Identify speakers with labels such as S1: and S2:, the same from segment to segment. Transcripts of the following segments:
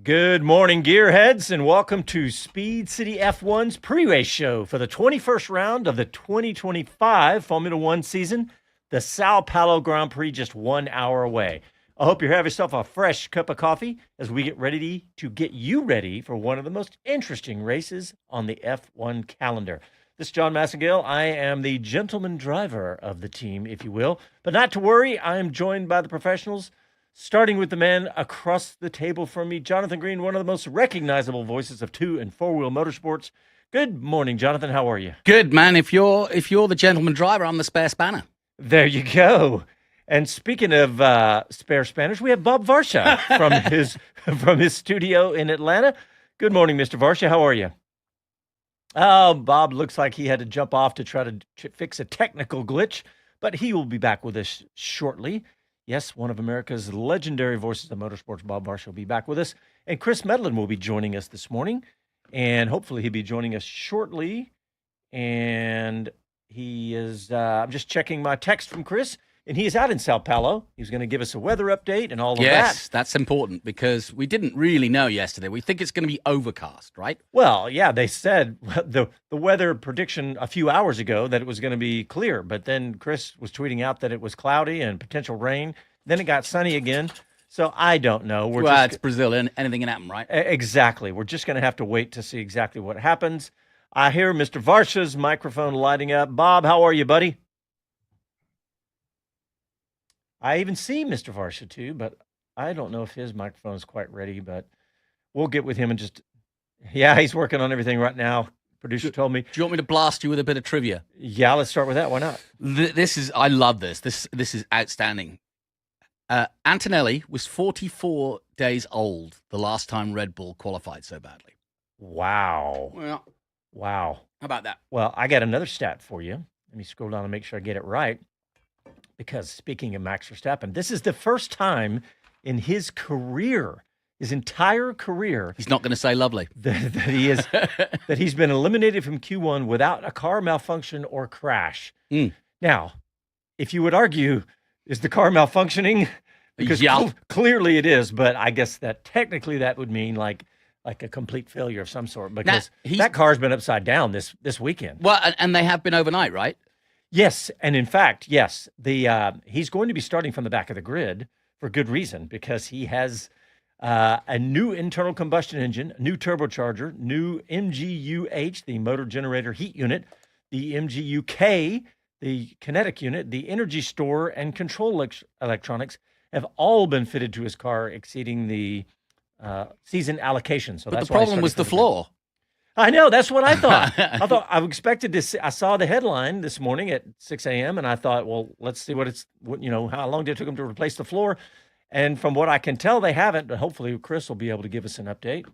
S1: Good morning, gearheads, and welcome to Speed City F1's pre-race show for the 21st round of the 2025 Formula One season, the Sao Paulo Grand Prix just 1 hour away. I hope you have yourself a fresh cup of coffee as we get ready to get you ready for one of the most interesting races on the F1 calendar. This is Jon Massengale. I am the gentleman driver of the team, if you will. But not to worry, I am joined by the professionals, starting with the man across the table from me, Jonathan Green, one of the most recognizable voices of 2- and 4-wheel motorsports. Good morning, Jonathan. How are you?
S2: Good, man. If you're the gentleman driver, I'm the spare spanner.
S1: There you go. And speaking of spare spanners, we have Bob Varsha from his studio in Atlanta. Good morning, Mr. Varsha. How are you? Oh, Bob looks like he had to jump off to try to fix a technical glitch, but he will be back with us shortly. Yes, one of America's legendary voices of motorsports, Bob Varsha, will be back with us. And Chris Medland will be joining us this morning. And hopefully he'll be joining us shortly. And he is, I'm just checking my text from Chris. And he is out in Sao Paulo. He's going to give us a weather update and all of that.
S2: Yes, that's important because we didn't really know yesterday. We think it's going to be overcast, right?
S1: Well, yeah, they said the weather prediction a few hours ago that it was going to be clear. But then Chris was tweeting out that it was cloudy and potential rain. Then it got sunny again. So I don't know.
S2: It's Brazil. Anything can happen, right?
S1: Exactly. We're just going to have to wait to see exactly what happens. I hear Mr. Varsha's microphone lighting up. Bob, how are you, buddy? I even see Mr. Varsha too, but I don't know if his microphone is quite ready, but we'll get with him and he's working on everything right now. Producer told me.
S2: Do you want me to blast you with a bit of trivia?
S1: Yeah, let's start with that. Why not?
S2: I love this. This is outstanding. Antonelli was 44 days old the last time Red Bull qualified so badly.
S1: Wow.
S2: Well,
S1: wow.
S2: How about that?
S1: Well, I got another stat for you. Let me scroll down and make sure I get it right. Because speaking of Max Verstappen, this is the first time in his career, his entire career.
S2: He's not going to say lovely.
S1: that he's been eliminated from Q1 without a car malfunction or crash. Now, if you would argue, is the car malfunctioning? Because clearly it is, but I guess that technically that would mean like a complete failure of some sort because that car's been upside down this weekend.
S2: Well, and they have been overnight, right?
S1: Yes, and in fact, yes, he's going to be starting from the back of the grid for good reason because he has a new internal combustion engine, new turbocharger, new MGU-H, the motor generator heat unit, the MGU-K, the kinetic unit, the energy store, and control electronics have all been fitted to his car, exceeding the season allocation. So
S2: but the problem was the floor.
S1: I know. That's what I thought. I expected to see, I saw the headline this morning at 6 a.m. and I thought, well, let's see how long did it took them to replace the floor? And from what I can tell, they haven't, but hopefully Chris will be able to give us an update.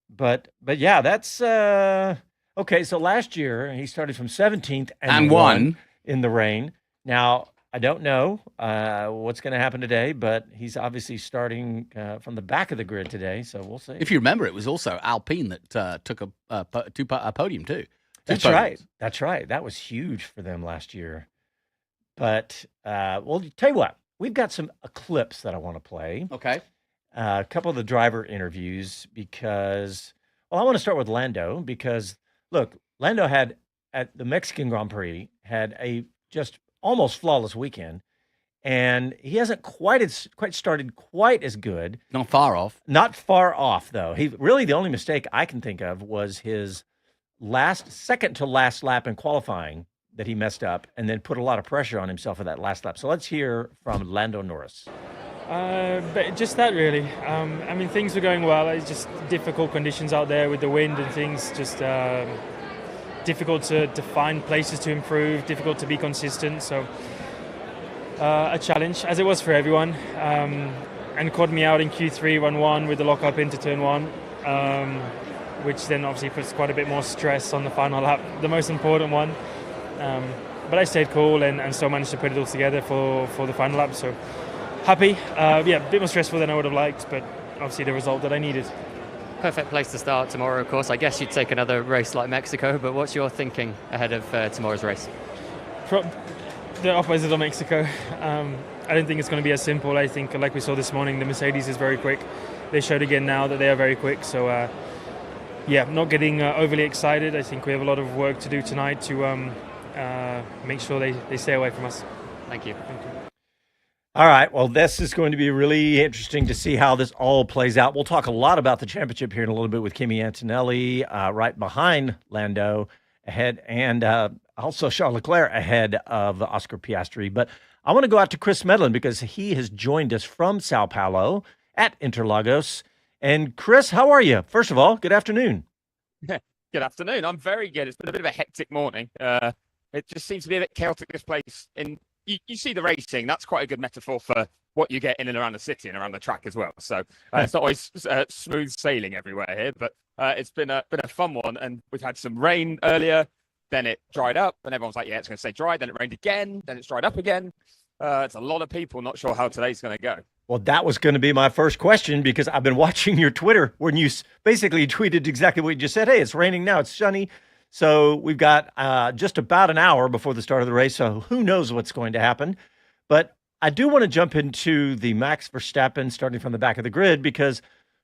S1: But yeah, that's, okay. So last year he started from 17th and won in the rain. Now, I don't know what's going to happen today, but he's obviously starting from the back of the grid today, so we'll see.
S2: If you remember, it was also Alpine that took a podium too.
S1: That's right. That's right. That was huge for them last year. But, well, tell you what, we've got some clips that I want to play.
S2: Okay.
S1: A couple of the driver interviews because, well, I want to start with Lando because, look, Lando had, at the Mexican Grand Prix, had a just almost flawless weekend, and he hasn't quite started quite as good.
S2: Not far off.
S1: Not far off, though. He really, the only mistake I can think of was his second to last lap in qualifying that he messed up and then put a lot of pressure on himself for that last lap. So let's hear from Lando Norris.
S3: But just that, really. I mean, things were going well. It's just difficult conditions out there with the wind and things. Just difficult to find places to improve, difficult to be consistent. So a challenge, as it was for everyone. And caught me out in Q3, run 1 with the lock-up into turn 1, which then obviously puts quite a bit more stress on the final lap, the most important one. But I stayed cool and still managed to put it all together for the final lap. So happy. A bit more stressful than I would have liked, but obviously the result that I needed.
S4: Perfect place to start tomorrow, of course. I guess you'd take another race like Mexico, but what's your thinking ahead of tomorrow's race?
S3: the opposite of Mexico. I don't think it's going to be as simple. I think, like we saw this morning, the Mercedes is very quick. They showed again now that they are very quick. So, not getting overly excited. I think we have a lot of work to do tonight to make sure they stay away from us.
S4: Thank you.
S1: All right. Well, this is going to be really interesting to see how this all plays out. We'll talk a lot about the championship here in a little bit with Kimi Antonelli right behind Lando ahead, and also Charles Leclerc ahead of Oscar Piastri. But I want to go out to Chris Medland because he has joined us from Sao Paulo at Interlagos. And Chris, how are you? First of all, good afternoon.
S5: Good afternoon. I'm very good. It's been a bit of a hectic morning. It just seems to be a bit chaotic, this place. You see the racing, that's quite a good metaphor for what you get in and around the city and around the track as well. So it's not always smooth sailing everywhere here, but it's been a fun one. And we've had some rain earlier, then it dried up, and everyone's like, yeah, it's going to stay dry. Then it rained again, then it's dried up again. It's a lot of people not sure how today's going to go.
S1: Well, that was going to be my first question because I've been watching your Twitter when you basically tweeted exactly what you just said. Hey, it's raining now. It's sunny. So we've got just about an hour before the start of the race. So who knows what's going to happen. But I do want to jump into the Max Verstappen starting from the back of the grid because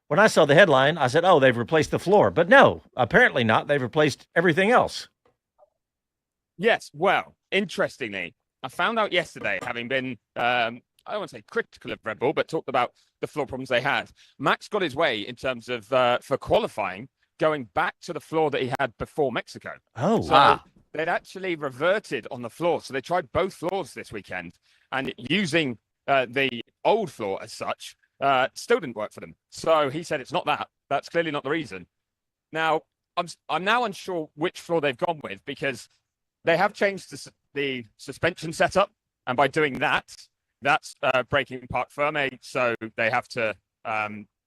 S1: when I saw the headline, I said, oh, they've replaced the floor. But no, apparently not. They've replaced everything else.
S5: Yes. Well, interestingly, I found out yesterday, having been I don't want to say critical of Red Bull, but talked about the floor problems they had. Max got his way in terms of for qualifying, going back to the floor that he had before Mexico.
S1: Oh,
S5: so
S1: wow.
S5: They'd actually reverted on the floor. So they tried both floors this weekend, and using the old floor as such still didn't work for them. So he said it's not that. That's clearly not the reason. Now, I'm now unsure which floor they've gone with because they have changed the suspension setup, and by doing that, that's breaking parc fermé, so they have to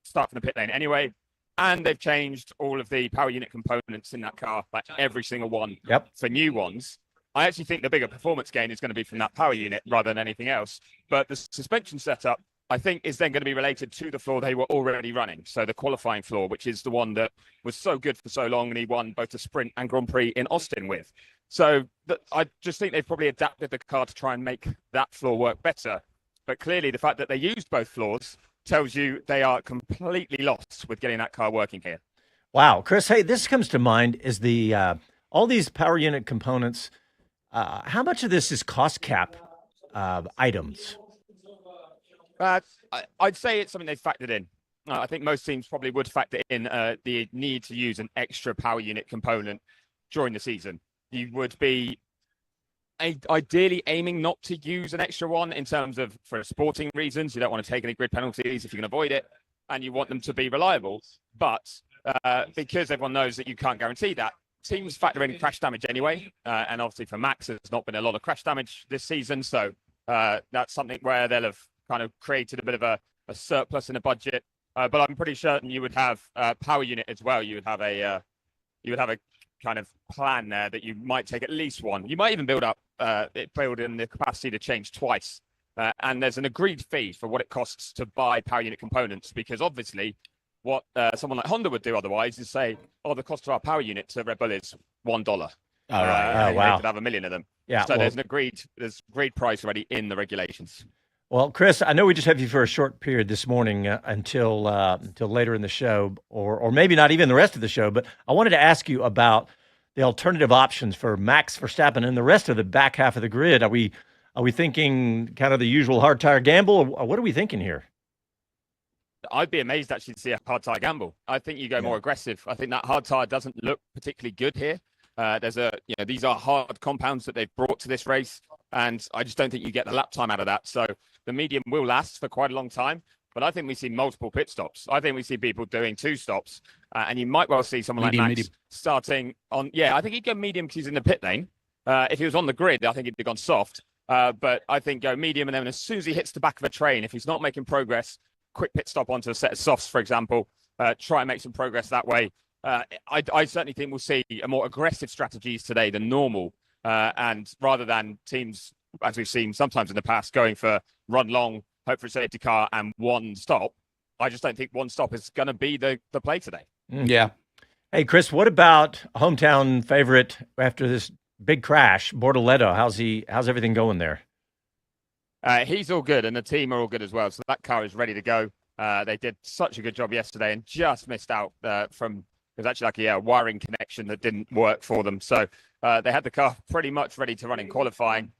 S5: start from the pit lane anyway. And they've changed all of the power unit components in that car, like every single one for new ones. I actually think the bigger performance gain is going to be from that power unit rather than anything else. But the suspension setup, I think, is then going to be related to the floor they were already running. So the qualifying floor, which is the one that was so good for so long, and he won both the Sprint and Grand Prix in Austin with. So I just think they've probably adapted the car to try and make that floor work better. But clearly, the fact that they used both floors tells you they are completely lost with getting that car working here.
S1: Wow. Chris, hey, this comes to mind is the all these power unit components. How much of this is cost cap items?
S5: I'd say it's something they've factored in. I think most teams probably would factor in the need to use an extra power unit component during the season. You would be ideally aiming not to use an extra one in terms of for sporting reasons. You don't want to take any grid penalties if you can avoid it, and you want them to be reliable. But because everyone knows that you can't guarantee that, teams factor in crash damage anyway. And obviously for Max, there's not been a lot of crash damage this season. So that's something where they'll have kind of created a bit of a surplus in the budget. But I'm pretty certain you would have power unit as well. You would have a kind of plan there that you might take at least one. You might even build in the capacity to change twice. And there's an agreed fee for what it costs to buy power unit components, because obviously what someone like Honda would do otherwise is say, oh, the cost of our power unit to Red Bull is $1.
S1: All right.
S5: Wow. They could have a million of them.
S1: Yeah.
S5: So there's agreed price already in the regulations.
S1: Well, Chris, I know we just have you for a short period this morning until later in the show, or maybe not even the rest of the show. But I wanted to ask you about the alternative options for Max Verstappen and the rest of the back half of the grid. Are we thinking kind of the usual hard tire gamble, or what are we thinking here?
S5: I'd be amazed actually to see a hard tire gamble. I think you go more aggressive. I think that hard tire doesn't look particularly good here. These are hard compounds that they've brought to this race, and I just don't think you get the lap time out of that. So the medium will last for quite a long time, but I think we see multiple pit stops. I think we see people doing 2 stops, and you might well see someone like Max starting on. Yeah, I think he'd go medium because he's in the pit lane. If he was on the grid, I think he'd have gone soft. But I think go medium, and then as soon as he hits the back of a train, if he's not making progress, quick pit stop onto a set of softs, for example. Try and make some progress that way. I certainly think we'll see a more aggressive strategies today than normal. And rather than teams, as we've seen sometimes in the past, going for run long, hope for a safety car and 1 stop, I just don't think 1 stop is going to be the play today.
S2: Yeah.
S1: Hey, Chris, what about hometown favorite after this big crash, Bortoleto. How's everything going there?
S5: He's all good, and the team are all good as well. So that car is ready to go. They did such a good job yesterday and just missed out from. It was actually like a wiring connection that didn't work for them. So they had the car pretty much ready to run in qualifying.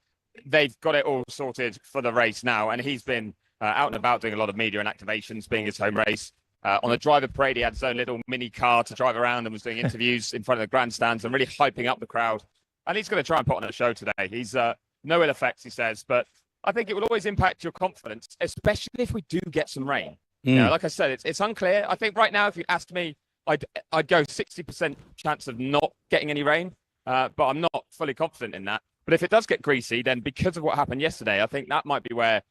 S5: They've got it all sorted for the race now, and he's been out and about doing a lot of media and activations, being his home race. On the driver parade, he had his own little mini car to drive around and was doing interviews in front of the grandstands and really hyping up the crowd. And he's going to try and put on a show today. He's no ill effects, he says, but I think it will always impact your confidence, especially if we do get some rain. You know, like I said, it's unclear. I think right now, if you asked me, I'd go 60% chance of not getting any rain, but I'm not fully confident in that. But if it does get greasy, then because of what happened yesterday, I think that might be where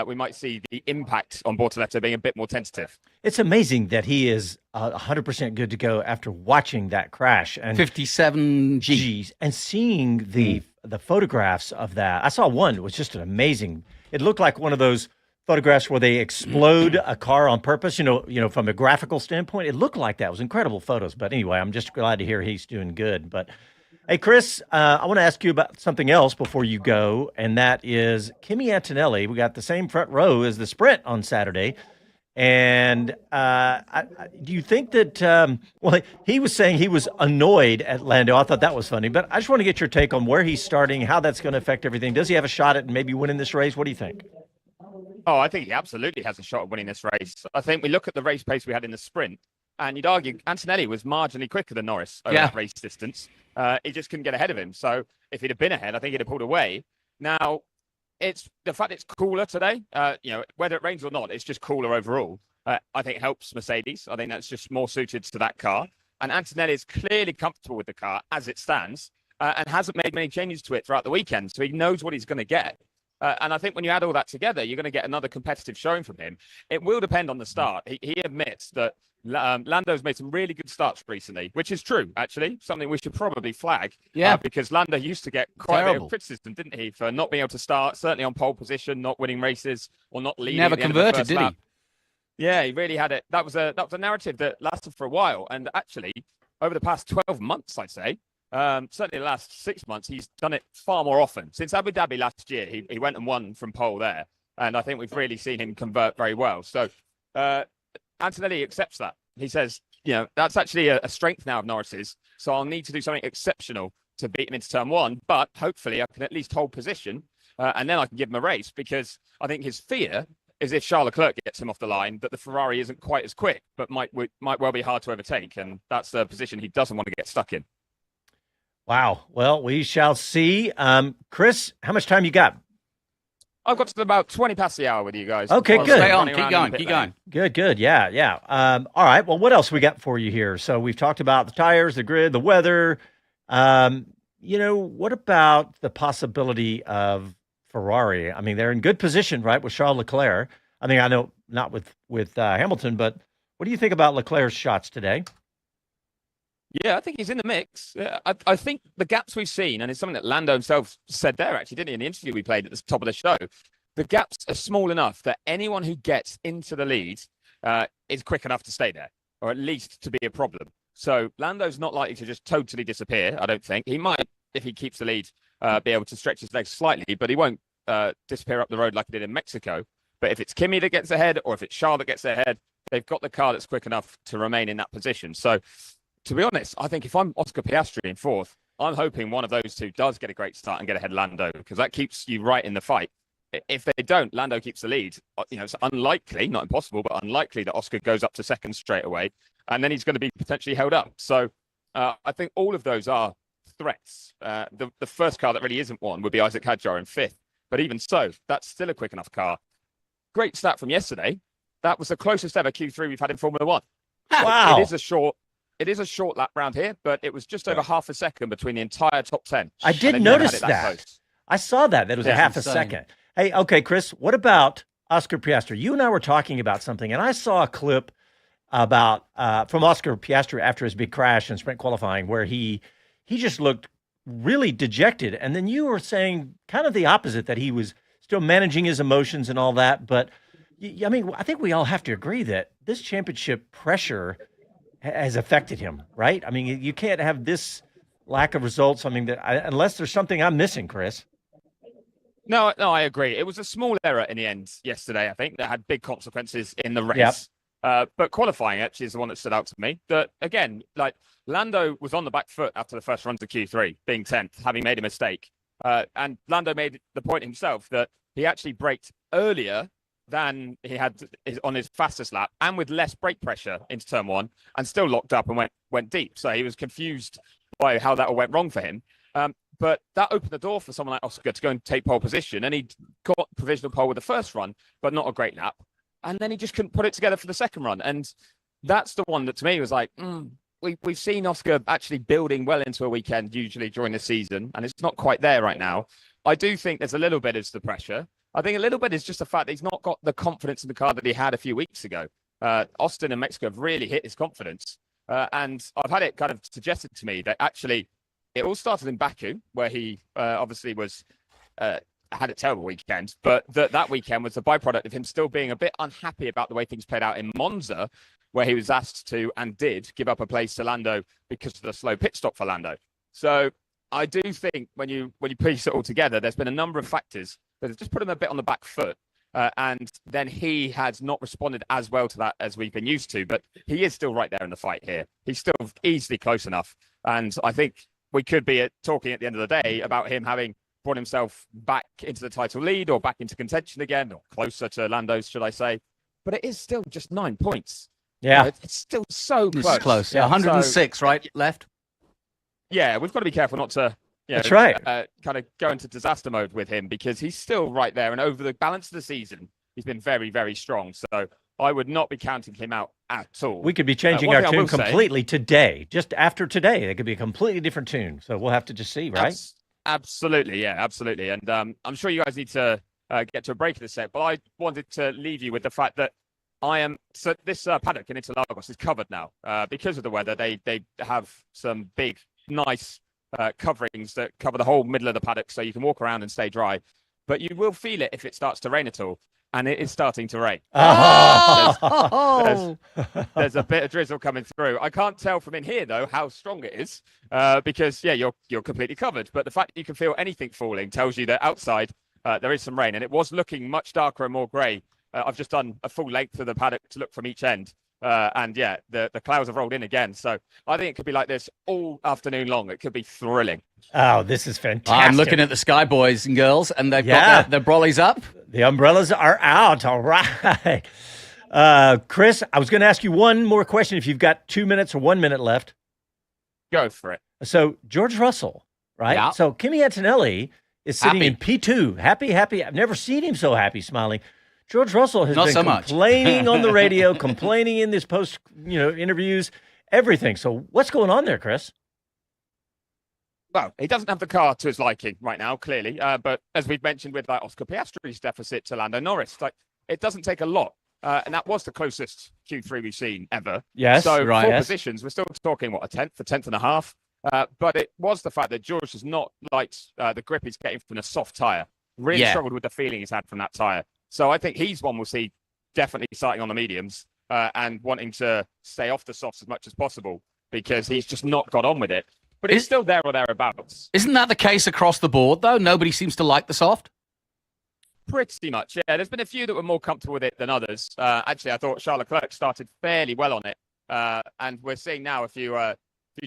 S5: we might see the impact on Bortoleto being a bit more tentative.
S1: It's amazing that he is 100% good to go after watching that crash and
S2: 57
S1: G's and seeing the photographs of that. I saw one. It was just an amazing. It looked like one of those photographs where they explode a car on purpose. You know, from a graphical standpoint, it looked like that. It was incredible photos. But anyway, I'm just glad to hear he's doing good. But hey, Chris, I want to ask you about something else before you go, and that is Kimi Antonelli. We got the same front row as the sprint on Saturday. And do you think that, well, he was saying he was annoyed at Lando. I thought that was funny, but I just want to get your take on where he's starting, how that's going to affect everything. Does he have a shot at maybe winning this race? What do you think?
S5: Oh, I think he absolutely has a shot at winning this race. I think we look at the race pace we had in the sprint, and you'd argue Antonelli was marginally quicker than Norris over that race distance. He just couldn't get ahead of him. So if he'd have been ahead, I think he'd have pulled away. Now, it's the fact it's cooler today, whether it rains or not, it's just cooler overall. I think it helps Mercedes. I think that's just more suited to that car. And Antonelli is clearly comfortable with the car as it stands and hasn't made many changes to it throughout the weekend. So he knows what he's going to get. And I think when you add all that together, you're going to get another competitive showing from him. It will depend on the start. He admits that Lando's made some really good starts recently, which is true, actually. Something we should probably flag. Yeah. Because Lando used to get quite a bit of criticism, didn't he, for not being able to start, certainly on pole position, not winning races, or not leading.
S2: Never converted, did he?
S5: Yeah, he really had it. That was a narrative that lasted for a while. And actually, over the past 12 months, I'd say, certainly the last 6 months, he's done it far more often. Since Abu Dhabi last year, he went and won from pole there. And I think we've really seen him convert very well. So Antonelli accepts that. He says, that's actually a strength now of Norris's. So I'll need to do something exceptional to beat him into turn one. But hopefully I can at least hold position and then I can give him a race, because I think his fear is if Charles Leclerc gets him off the line, that the Ferrari isn't quite as quick, but might well be hard to overtake. And that's the position he doesn't want to get stuck in.
S1: Wow. Well, we shall see. Chris, how much time you got?
S5: I've got to about 20 past the hour with you guys.
S1: Okay, good.
S2: Stay on. Keep going.
S1: Good. Yeah. All right. Well, what else we got for you here? So we've talked about the tires, the grid, the weather. What about the possibility of Ferrari? I mean, they're in good position, right, with Charles Leclerc. I mean, I know not with Hamilton, but what do you think about Leclerc's shots today?
S5: Yeah, I think he's in the mix. I think the gaps we've seen, and it's something that Lando himself said there, actually, didn't he, in the interview we played at the top of the show, the gaps are small enough that anyone who gets into the lead is quick enough to stay there, or at least to be a problem. So Lando's not likely to just totally disappear, I don't think. He might, if he keeps the lead, be able to stretch his legs slightly, but he won't disappear up the road like he did in Mexico. But if it's Kimi that gets ahead, or if it's Charles that gets ahead, they've got the car that's quick enough to remain in that position. So to be honest, I think if I'm Oscar Piastri in fourth, I'm hoping one of those two does get a great start and get ahead of Lando, because that keeps you right in the fight. If they don't, Lando keeps the lead. It's unlikely, not impossible, but unlikely that Oscar goes up to second straight away, and then he's going to be potentially held up. So I think all of those are threats. The first car that really isn't one would be Isaac Hadjar in fifth. But even so, that's still a quick enough car. Great stat from yesterday. That was the closest ever Q3 we've had in Formula One.
S1: Wow.
S5: It is a short lap round here, but it was just over half a second between the entire top 10.
S1: I did notice that. I saw that. That was a half a second. Hey, okay, Chris, what about Oscar Piastri? You and I were talking about something, and I saw a clip about from Oscar Piastri after his big crash in sprint qualifying where he just looked really dejected. And then you were saying kind of the opposite, that he was still managing his emotions and all that. But, I mean, I think we all have to agree that this championship pressure has affected him, right? I mean, you can't have this lack of results. I mean, unless there's something I'm missing, Chris.
S5: No, I agree. It was a small error in the end yesterday, I think, that had big consequences in the race.
S1: Yep.
S5: But qualifying actually is the one that stood out to me. That, again, like Lando was on the back foot after the first runs of Q3, being 10th, having made a mistake. And Lando made the point himself that he actually braked earlier than he had on his fastest lap and with less brake pressure into turn one and still locked up and went deep. So he was confused by how that all went wrong for him. But that opened the door for someone like Oscar to go and take pole position. And he got provisional pole with the first run, but not a great lap. And then he just couldn't put it together for the second run. And that's the one that to me was like, we've seen Oscar actually building well into a weekend usually during the season. And it's not quite there right now. I do think there's a little bit is the pressure. I think a little bit is just the fact that he's not got the confidence in the car that he had a few weeks ago. Austin and Mexico have really hit his confidence. And I've had it kind of suggested to me that actually it all started in Baku, where he obviously was had a terrible weekend, but that weekend was a byproduct of him still being a bit unhappy about the way things played out in Monza, where he was asked to and did give up a place to Lando because of the slow pit stop for Lando. So I do think when you piece it all together, there's been a number of factors that have just put him a bit on the back foot. And then he has not responded as well to that as we've been used to, but he is still right there in the fight here. He's still easily close enough. And I think we could be talking at the end of the day about him having brought himself back into the title lead or back into contention again, or closer to Lando's, should I say. But it is still just 9 points.
S1: Yeah.
S5: It's still so close.
S2: It's close. Yeah, 106, right? Left.
S5: Yeah, we've got to be careful not to
S1: That's right.
S5: Kind of go into disaster mode with him, because he's still right there. And over the balance of the season, he's been very, very strong. So I would not be counting him out at all.
S1: We could be changing our tune completely today. Just after today, it could be a completely different tune. So we'll have to just see, right?
S5: Absolutely. Yeah, absolutely. And I'm sure you guys need to get to a break in a sec, but I wanted to leave you with the fact that so this paddock in Interlagos is covered now because of the weather. They have some big, nice coverings that cover the whole middle of the paddock, so you can walk around and stay dry. But you will feel it if it starts to rain at all. And it is starting to rain. There's a bit of drizzle coming through. I can't tell from in here, though, how strong it is because, yeah, you're completely covered. But the fact that you can feel anything falling tells you that outside there is some rain. And it was looking much darker and more grey. I've just done a full length of the paddock to look from each end. And, yeah, the clouds have rolled in again. So I think it could be like this all afternoon long. It could be thrilling.
S1: Oh, this is fantastic.
S2: I'm looking at the sky, boys and girls, and they've got their brollies up.
S1: The umbrellas are out. All right. Chris, I was going to ask you one more question if you've got 2 minutes or 1 minute left.
S5: Go for it.
S1: So George Russell, right?
S2: Yeah.
S1: So Kimi Antonelli is sitting in P2. Happy. I've never seen him so happy, smiling. George Russell has been complaining on the radio, complaining in this post, interviews, everything. So what's going on there, Chris?
S5: Well, he doesn't have the car to his liking right now, clearly. But as we've mentioned with Oscar Piastri's deficit to Lando Norris, it doesn't take a lot. And that was the closest Q3 we've seen ever.
S1: Yes,
S5: so
S1: right.
S5: Four positions, we're still talking, a tenth and a half. But it was the fact that George has not liked the grip he's getting from a soft tyre. Really struggled with the feeling he's had from that tyre. So I think he's one we'll see definitely starting on the mediums and wanting to stay off the softs as much as possible because he's just not got on with it. But it's still there or thereabouts.
S2: Isn't that the case across the board, though? Nobody seems to like the soft?
S5: Pretty much, yeah. There's been a few that were more comfortable with it than others. Actually, I thought Charles Leclerc started fairly well on it. And we're seeing now a few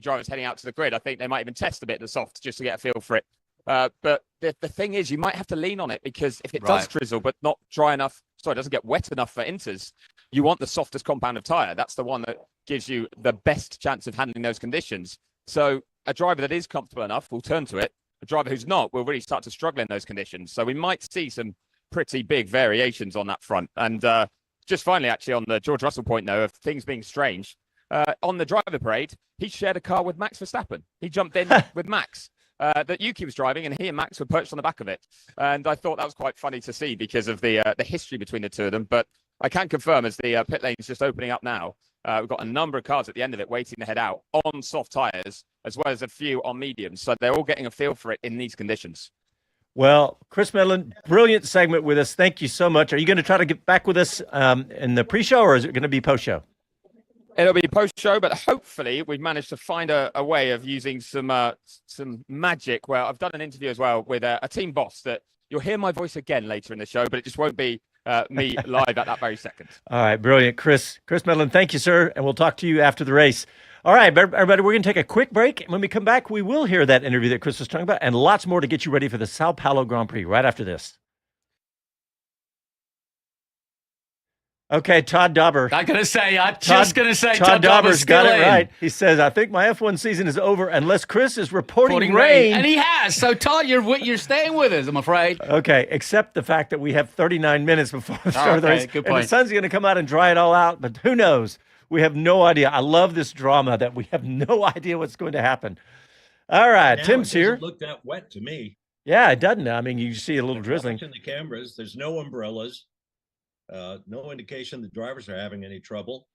S5: drivers heading out to the grid. I think they might even test a bit of the soft just to get a feel for it. But the thing is, you might have to lean on it because if it does drizzle but not dry enough, it doesn't get wet enough for inters, you want the softest compound of tyre. That's the one that gives you the best chance of handling those conditions. So a driver that is comfortable enough will turn to it. A driver who's not will really start to struggle in those conditions. So we might see some pretty big variations on that front. And just finally, actually, on the George Russell point, though, of things being strange, on the driver parade, he shared a car with Max Verstappen. He jumped in with Max that Yuki was driving, and he and Max were perched on the back of it. And I thought that was quite funny to see because of the history between the two of them. But I can confirm, as the pit lane is just opening up now, we've got a number of cars at the end of it waiting to head out on soft tyres, as well as a few on mediums. So they're all getting a feel for it in these conditions.
S1: Well, Chris Medland, brilliant segment with us. Thank you so much. Are you going to try to get back with us in the pre-show, or is it going to be post-show?
S5: It'll be post-show, but hopefully we've managed to find a way of using some magic. Well, I've done an interview as well with a team boss that you'll hear my voice again later in the show, but it just won't be me live at that very second.
S1: All right, brilliant. Chris Medland, thank you, sir, and we'll talk to you after the race. All right, everybody, we're going to take a quick break. When we come back, we will hear that interview that Chris was talking about and lots more to get you ready for the Sao Paulo Grand Prix right after this. Okay, Todd Dauber.
S2: Todd Dauber's
S1: got it right. He says, I think my F1 season is over unless Chris is reporting rain.
S2: And he has. So, Todd, you're staying with us, I'm afraid.
S1: Okay, except the fact that we have 39 minutes before the start of the race.
S2: Good point.
S1: And the sun's going to come out and dry it all out, but who knows? We have no idea. I love this drama that we have no idea what's going to happen. All right,
S6: now
S1: Tim's here.
S6: It doesn't look that wet to me.
S1: Yeah, it doesn't. I mean, you see a little drizzling.
S6: Watching the cameras, there's no umbrellas. No indication the drivers are having any trouble.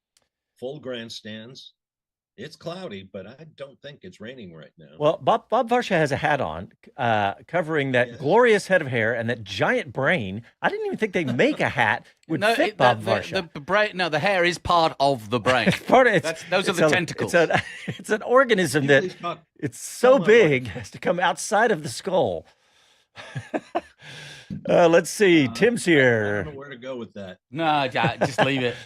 S6: Full grandstands. It's cloudy, but I don't think it's raining right now.
S1: Well, Bob Varsha has a hat on covering that glorious head of hair and that giant brain. I didn't even think they'd make a hat would fit Bob Varsha.
S2: The hair is part of the brain. Those are the tentacles.
S1: It's an organism that it's so big as to come outside of the skull. Let's see. Tim's here.
S6: I don't know where to go with that.
S2: No, just leave it.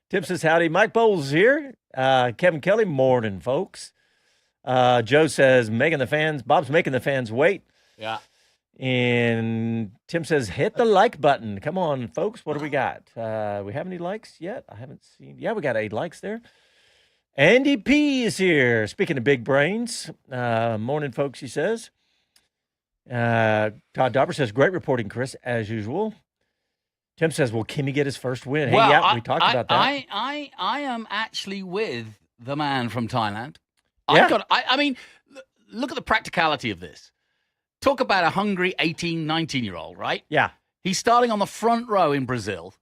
S1: Tim says howdy. Mike Bowles here. Kevin Kelly, morning, folks. Joe says Bob's making the fans wait.
S2: Yeah.
S1: And Tim says hit the like button. Come on, folks. What do we got? We have any likes yet? I haven't seen. Yeah, we got 8 likes there. Andy P is here. Speaking of big brains. Morning, folks, he says. Todd Dauber says, great reporting, Chris, as usual. Tim says, will Kimi get his first win?
S2: Well,
S1: hey, yeah, we talked about that.
S2: I am actually with the man from Thailand.
S1: Yeah.
S2: I mean, look at the practicality of this. Talk about a hungry 18, 19-year-old, right?
S1: Yeah.
S2: He's starting on the front row in Brazil,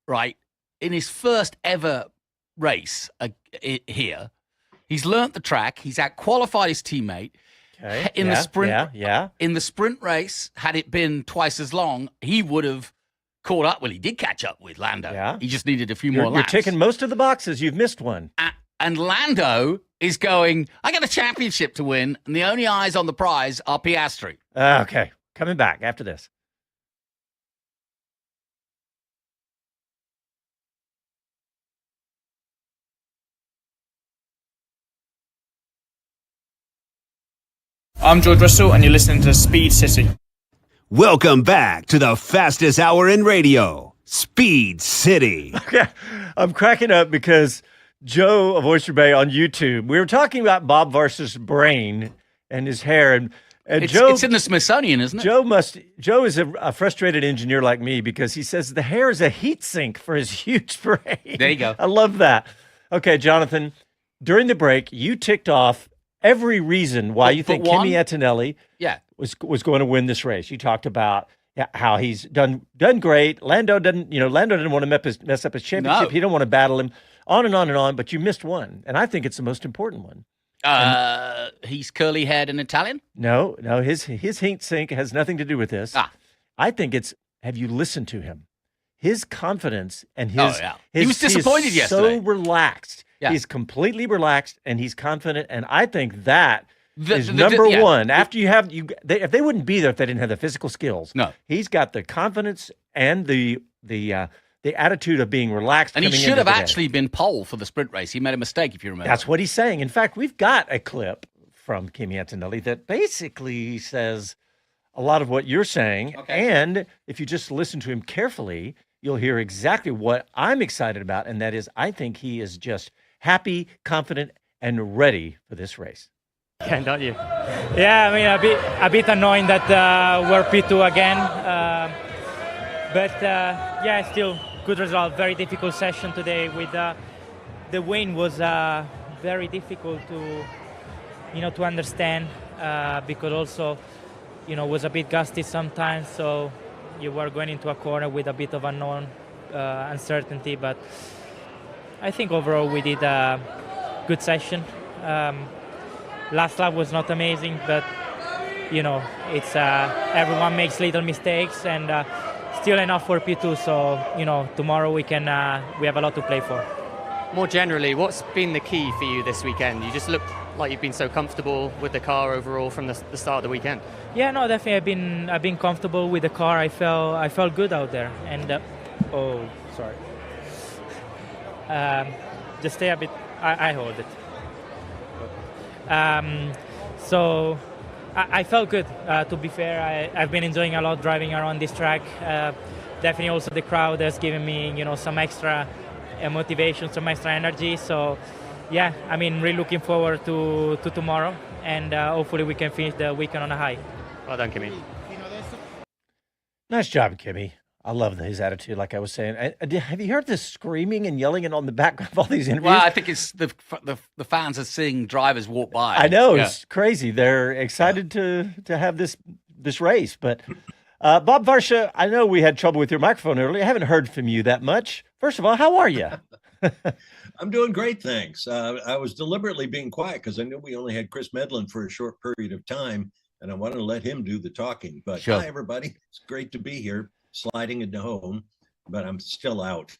S2: right, in his first ever race here. He's learnt the track. He's out-qualified his teammate.
S1: Okay.
S2: In the sprint,
S1: yeah.
S2: In the sprint race, had it been twice as long, he would have caught up. Well, he did catch up with Lando.
S1: Yeah.
S2: He just needed a few more laps.
S1: You're ticking most of the boxes. You've missed one.
S2: And Lando is going, I got a championship to win, and the only eyes on the prize are Piastri.
S1: Okay. Coming back after this.
S7: I'm George Russell, and you're listening to Speed City.
S8: Welcome back to the fastest hour in radio, Speed City.
S1: Okay, I'm cracking up because Joe of Oyster Bay on YouTube, we were talking about Bob Varsha's brain and his hair, and Joe.
S2: It's in the Smithsonian, isn't it?
S1: Joe is a frustrated engineer like me because he says the hair is a heat sink for his huge brain.
S2: There you go.
S1: I love that. Okay, Jonathan, during the break, you ticked off every reason why you think Kimi Antonelli was going to win this race. You talked about how he's done great. Lando didn't want to mess up his championship.
S2: No.
S1: He don't want to battle him. On and on and on, but you missed one, and I think it's the most important one.
S2: He's curly-haired and Italian?
S1: No, his heat sink has nothing to do with this. I think it's, have you listened to him? His confidence and he
S2: was disappointed yesterday.
S1: So relaxed. Yeah. He's completely relaxed and he's confident, and I think that is number one. After if they wouldn't be there if they didn't have the physical skills.
S2: No,
S1: he's got the confidence and the attitude of being relaxed.
S2: And he should have actually been pole for the sprint race. He made a mistake, if you remember.
S1: That's what he's saying. In fact, we've got a clip from Kimi Antonelli that basically says a lot of what you're saying. Okay. And if you just listen to him carefully, you'll hear exactly what I'm excited about, and that is I think he is just happy, confident, and ready for this race.
S3: Yeah, don't you? Yeah, I mean, a bit annoying that we're P2 again. But still good result. Very difficult session today. With the wind was very difficult to understand because also was a bit gusty sometimes. So you were going into a corner with a bit of unknown uncertainty. But I think overall we did a good session. Last lap was not amazing, but it's everyone makes little mistakes and still enough for P2. So tomorrow we have a lot to play for.
S4: more generally, what's been the key for you this weekend? You just look like you've been so comfortable with the car overall from the start of the weekend.
S3: Yeah, no, definitely. I've been comfortable with the car. I felt good out there. And sorry. Just stay a bit. I hold it. So I felt good. To be fair, I've been enjoying a lot driving around this track. Definitely, also the crowd has given me, some extra motivation, some extra energy. So, yeah, I mean, really looking forward to tomorrow, and hopefully we can finish the weekend on a high.
S4: Well done, Kimi.
S1: Nice job, Kimmy. I love his attitude, like I was saying. Have you heard this screaming and yelling on the background of all these interviews?
S2: Well, I think it's the fans are seeing drivers walk by.
S1: I know, It's crazy. They're excited to have this race. But Bob Varsha, I know we had trouble with your microphone earlier. I haven't heard from you that much. First of all, how are you?
S6: I'm doing great, thanks. I was deliberately being quiet because I knew we only had Chris Medland for a short period of time, and I wanted to let him do the talking. But
S2: Sure.
S6: Hi, everybody. It's great to be here, sliding into home, but I'm still out.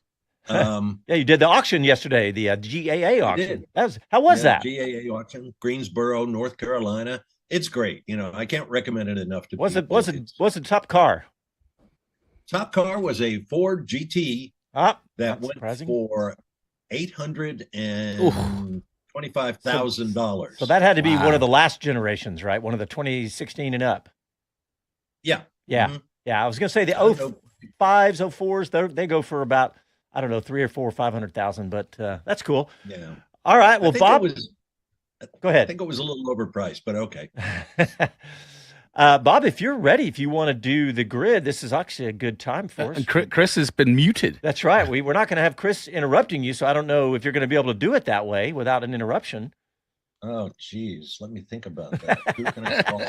S6: Yeah,
S1: you did the auction yesterday, the GAA auction. How was that?
S6: GAA auction, Greensboro, North Carolina. It's great. I can't recommend it enough to
S1: What's
S6: people.
S1: the top car?
S6: Top car was a Ford GT that went
S1: surprising.
S6: for $825,000.
S1: So that had to be one of the last generations, right? One of the 2016 and up.
S6: Yeah.
S1: Yeah.
S6: Mhm.
S1: Yeah. I was going to say the 05s, 04s, they go for about, I don't know, 300 or 400 or 500,000, but that's cool.
S6: Yeah.
S1: All right. Well, Bob, go ahead.
S6: I think it was a little overpriced, but okay.
S1: Bob, if you're ready, if you want to do the grid, this is actually a good time for us.
S2: And Chris has been muted.
S1: That's right. We're not going to have Chris interrupting you, so I don't know if you're going to be able to do it that way without an interruption.
S6: Oh, geez. Let me think about that. Who can I call?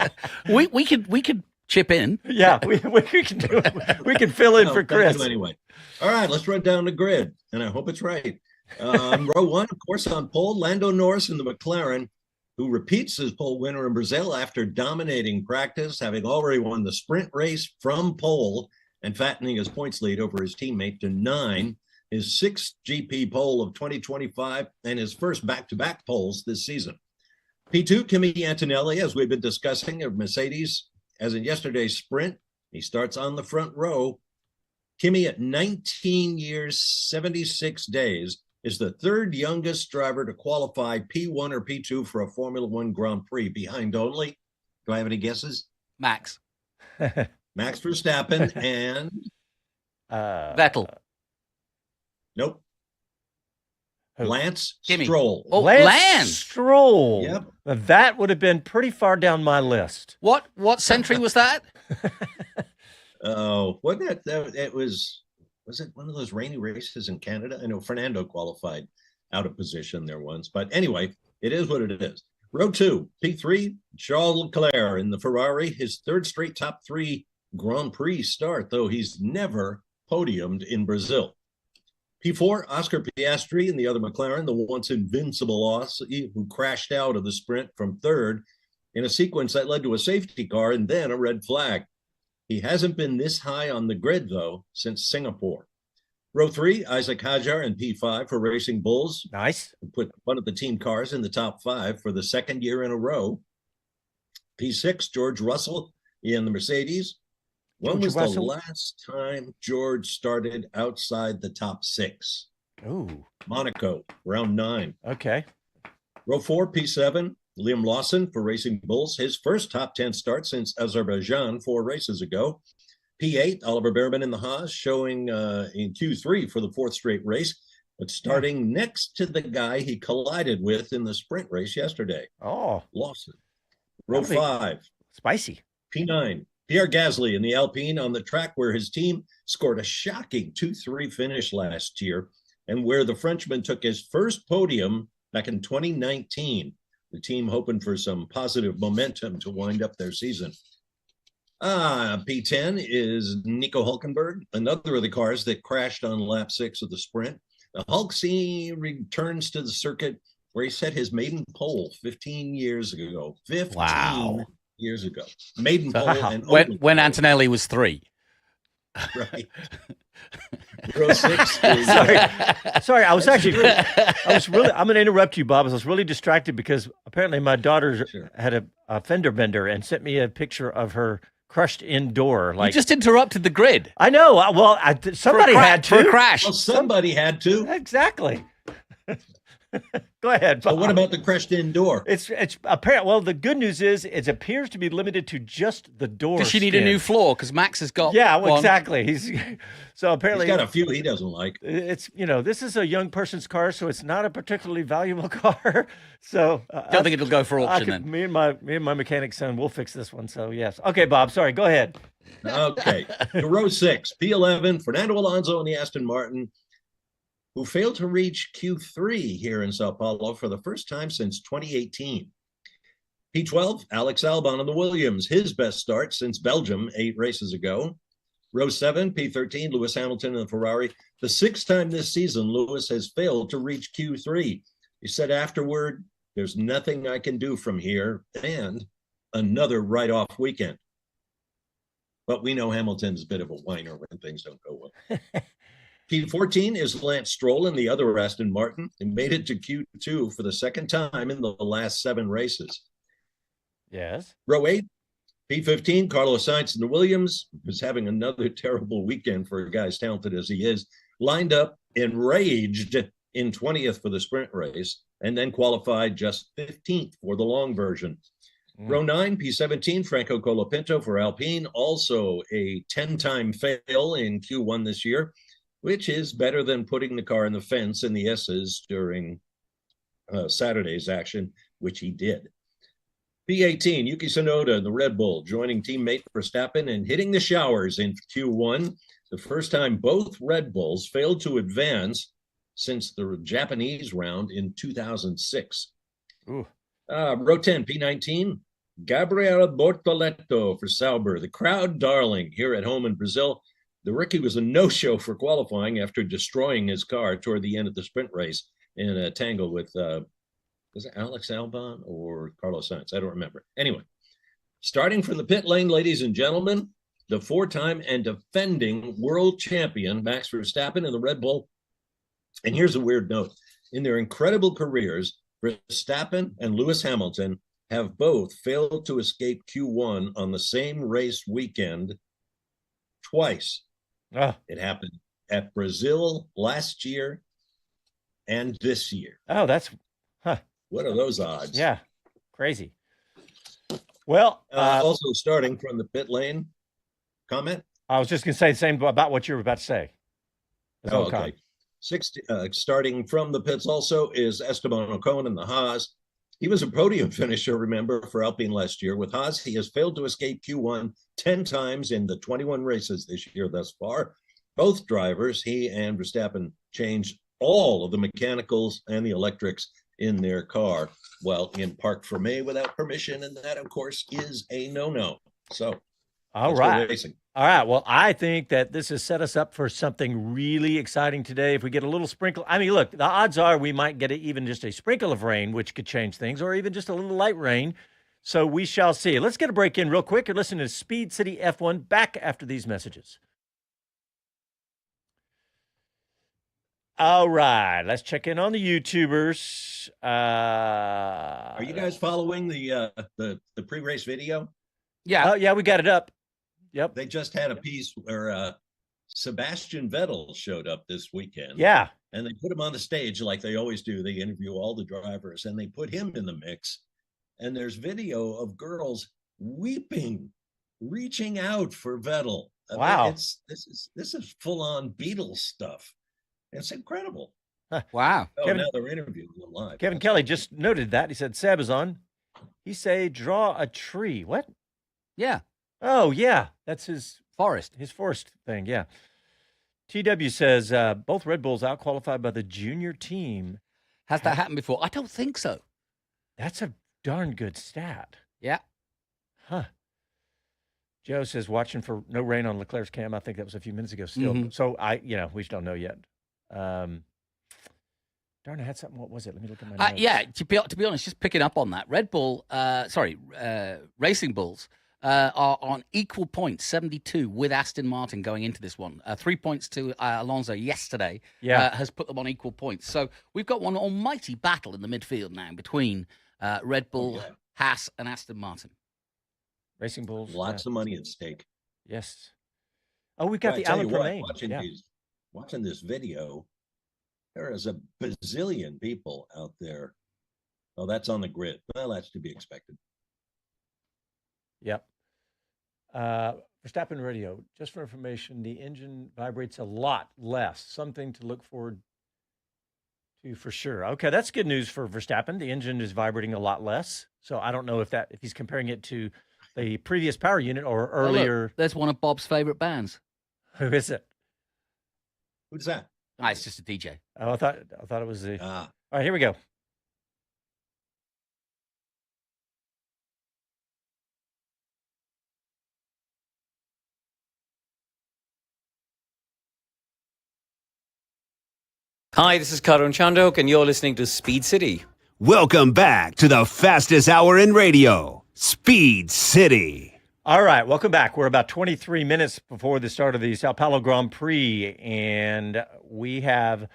S2: We could chip in.
S1: Yeah, we can do it. We can fill in for Chris.
S6: Anyway. All right, let's run down the grid, and I hope it's right. Row one, of course, on pole, Lando Norris in the McLaren, who repeats his pole winner in Brazil after dominating practice, having already won the sprint race from pole and fattening his points lead over his teammate to 9, his 6th GP pole of 2025, and his first back-to-back poles this season. P2, Kimi Antonelli, as we've been discussing, of Mercedes, as in yesterday's sprint, he starts on the front row. Kimi, at 19 years, 76 days, is the third youngest driver to qualify P1 or P2 for a Formula One Grand Prix, behind only, do I have any guesses?
S2: Max
S6: Verstappen and
S2: Vettel.
S6: Nope.
S1: Who?
S6: Lance
S2: Kimi.
S6: Stroll.
S2: Oh,
S1: Lance Stroll.
S6: Yep.
S1: Now, that would have been pretty far down my list.
S2: What century was that?
S6: Oh, wasn't that it was it one of those rainy races in Canada? I know Fernando qualified out of position there once, but anyway, it is what it is. Row 2, P3, Charles Leclerc in the Ferrari, his third straight top 3 Grand Prix start, though he's never podiumed in Brazil. P4, Oscar Piastri in the other McLaren, the once invincible Aussie who crashed out of the sprint from third in a sequence that led to a safety car and then a red flag. He hasn't been this high on the grid, though, since Singapore. Row 3, Isaac Hadjar in P5 for Racing Bulls.
S1: Nice.
S6: Put one of the team cars in the top 5 for the second year in a row. P6, George Russell in the Mercedes. When was the last time George started outside the top 6?
S1: Ooh.
S6: Monaco, round 9.
S1: Okay.
S6: Row 4, P7, Liam Lawson for Racing Bulls, his first top 10 start since Azerbaijan 4 races ago. P8, Oliver Behrman in the Haas, showing in Q3 for the 4th straight race, but starting next to the guy he collided with in the sprint race yesterday.
S1: Oh.
S6: Lawson. Row 5.
S1: Spicy.
S6: P9, Pierre Gasly in the Alpine on the track where his team scored a shocking 2-3 finish last year and where the Frenchman took his first podium back in 2019. The team hoping for some positive momentum to wind up their season. P10 is Nico Hulkenberg, another of the cars that crashed on lap 6 of the sprint. The Hulksy returns to the circuit where he set his maiden pole 15 years ago. 15 years ago. Maiden pole. And
S2: when Antonelli was 3.
S6: Right. Row 6 is,
S1: Sorry, I was really, I'm going to interrupt you, Bob. I was really distracted because apparently my daughter had a fender bender and sent me a picture of her crushed indoor.
S2: You just interrupted the grid.
S1: I know. Well, somebody had to.
S2: For a crash.
S6: well, somebody had to.
S1: Exactly. Go ahead, Bob.
S6: But what about the crushed indoor?
S1: It's apparent. Well, the good news is it appears to be limited to just the door.
S2: Does she need a new floor? Because Max has got
S1: well, exactly. So apparently
S6: he's got a few he doesn't like.
S1: It's this is a young person's car, so it's not a particularly valuable car. So
S2: don't think it'll go for auction then.
S1: Me and my mechanic son will fix this one. So yes. Okay, Bob. Sorry. Go ahead.
S6: Okay. To row 6, P11, Fernando Alonso and the Aston Martin, who failed to reach Q3 here in Sao Paulo for the first time since 2018. P12, Alex Albon and the Williams, his best start since Belgium 8 races ago. Row 7, P13, Lewis Hamilton and the Ferrari. The 6th time this season, Lewis has failed to reach Q3. He said afterward, there's nothing I can do from here, and another write-off weekend. But we know Hamilton's a bit of a whiner when things don't go well. P14 is Lance Stroll and the other Aston Martin, and made it to Q2 for the second time in the last 7 races.
S1: Yes.
S6: Row 8, P15, Carlos Sainz and the Williams, who's having another terrible weekend for a guy as talented as he is, lined up enraged in 20th for the sprint race, and then qualified just 15th for the long version. Row 9, P17, Franco Colapinto for Alpine, also a 10-time fail in Q1 this year, which is better than putting the car in the fence in the S's during Saturday's action, which he did. P18, Yuki Tsunoda and the Red Bull joining teammate Verstappen and hitting the showers in Q1, the first time both Red Bulls failed to advance since the Japanese round in 2006. Row 10, P19, Gabriele Bortoleto for Sauber, the crowd darling here at home in Brazil. The rookie was a no-show for qualifying after destroying his car toward the end of the sprint race in a tangle with, was it Alex Albon or Carlos Sainz? I don't remember. Anyway, starting from the pit lane, ladies and gentlemen, the 4-time and defending world champion, Max Verstappen and the Red Bull. And here's a weird note. In their incredible careers, Verstappen and Lewis Hamilton have both failed to escape Q1 on the same race weekend twice. It happened at Brazil last year and this year.
S1: Oh, that's
S6: what are those odds?
S1: Yeah, crazy. Well,
S6: also starting from the pit lane, comment.
S1: I was just going to say the same about what you were about to say.
S6: Okay. Starting from the pits also is Esteban Ocon and the Haas. He was a podium finisher, remember, for Alpine last year. With Haas, he has failed to escape Q1 10 times in the 21 races this year thus far. Both drivers, he and Verstappen, changed all of the mechanicals and the electrics in their car while in Parc Fermé without permission, and that, of course, is a no-no. So,
S1: all right. All right. Well, I think that this has set us up for something really exciting today. If we get a little sprinkle, I mean, look, the odds are we might get even just a sprinkle of rain, which could change things, or even just a little light rain. So we shall see. Let's get a break in real quick. You're listening to Speed City F1, back after these messages. All right. Let's check in on the YouTubers.
S6: Are you guys following the pre-race video?
S2: Yeah.
S1: Oh, yeah, we got it up. Yep.
S6: They just had a piece where Sebastian Vettel showed up this weekend.
S1: Yeah.
S6: And they put him on the stage like they always do. They interview all the drivers and they put him in the mix. And there's video of girls weeping, reaching out for Vettel.
S1: Wow.
S6: This is full-on Beatles stuff. It's incredible.
S2: Wow.
S6: Oh, now they're interviewing them live.
S1: Kevin Kelly just noted that. He said, Seb is on. He say, draw a tree. What?
S2: Yeah.
S1: Oh, yeah. That's his
S2: forest.
S1: His forest thing, yeah. TW says, both Red Bulls out-qualified by the junior team.
S2: Has that happened before? I don't think so.
S1: That's a darn good stat.
S2: Yeah.
S1: Huh. Joe says, watching for no rain on Leclerc's cam. I think that was a few minutes ago still. Mm-hmm. So, we just don't know yet. Darn, I had something. What was it? Let me look at my notes.
S2: Yeah, to be honest, just picking up on that. Red Bull, Racing Bulls, are on equal points, 72 with Aston Martin going into this one. 3 points to Alonso yesterday has put them on equal points. So we've got one almighty battle in the midfield now between Red Bull, Haas, and Aston Martin.
S1: Racing Bulls.
S6: Lots of money at stake.
S1: Yes. Oh, we've got the Alan Pramain.
S6: Watching this video, there is a bazillion people out there. Oh, that's on the grid. Well, that's to be expected.
S1: Yep. Verstappen radio, just for information, the engine vibrates a lot less. Something to look forward to for sure. Okay, that's good news for Verstappen. The engine is vibrating a lot less. So I don't know if he's comparing it to the previous power unit or earlier.
S2: Look, that's one of Bob's favorite bands.
S1: Who is it?
S6: Who's that?
S2: It's just a DJ.
S1: Oh, I thought it was the. All right, here we go.
S9: Hi, this is Karun Chandok, and you're listening to Speed City.
S8: Welcome back to the fastest hour in radio, Speed City.
S1: All right, welcome back. We're about 23 minutes before the start of the Sao Paulo Grand Prix, and we have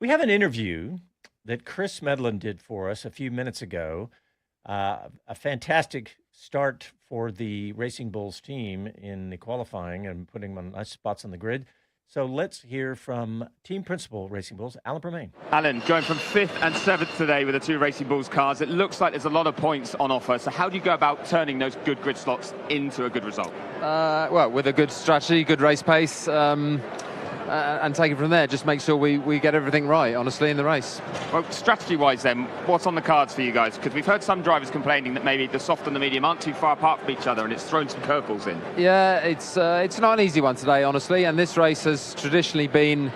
S1: an interview that Chris Medland did for us a few minutes ago. A fantastic start for the Racing Bulls team in the qualifying and putting them on nice spots on the grid. So let's hear from team principal Racing Bulls, Alan Pramain.
S5: Alan, going from 5th and 7th today with the two Racing Bulls cars, it looks like there's a lot of points on offer. So how do you go about turning those good grid slots into a good result?
S10: Well, with a good strategy, good race pace, and take it from there. Just make sure we get everything right, honestly, in the race.
S5: Well, strategy-wise then, what's on the cards for you guys? Because we've heard some drivers complaining that maybe the soft and the medium aren't too far apart from each other and it's thrown some curveballs in.
S10: Yeah, it's not an easy one today, honestly, and this race has traditionally been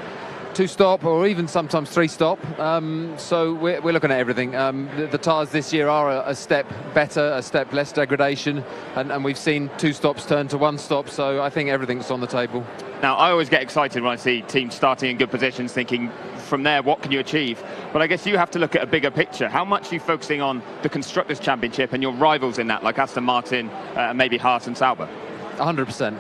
S10: 2-stop or even sometimes 3-stop. So we're looking at everything. The tyres this year are a step better, a step less degradation, and we've seen 2 stops turn to 1 stop, so I think everything's on the table.
S5: Now, I always get excited when I see teams starting in good positions, thinking from there, what can you achieve? But I guess you have to look at a bigger picture. How much are you focusing on the Constructors' Championship and your rivals in that, like Aston Martin, maybe Haas and Sauber?
S10: 100%.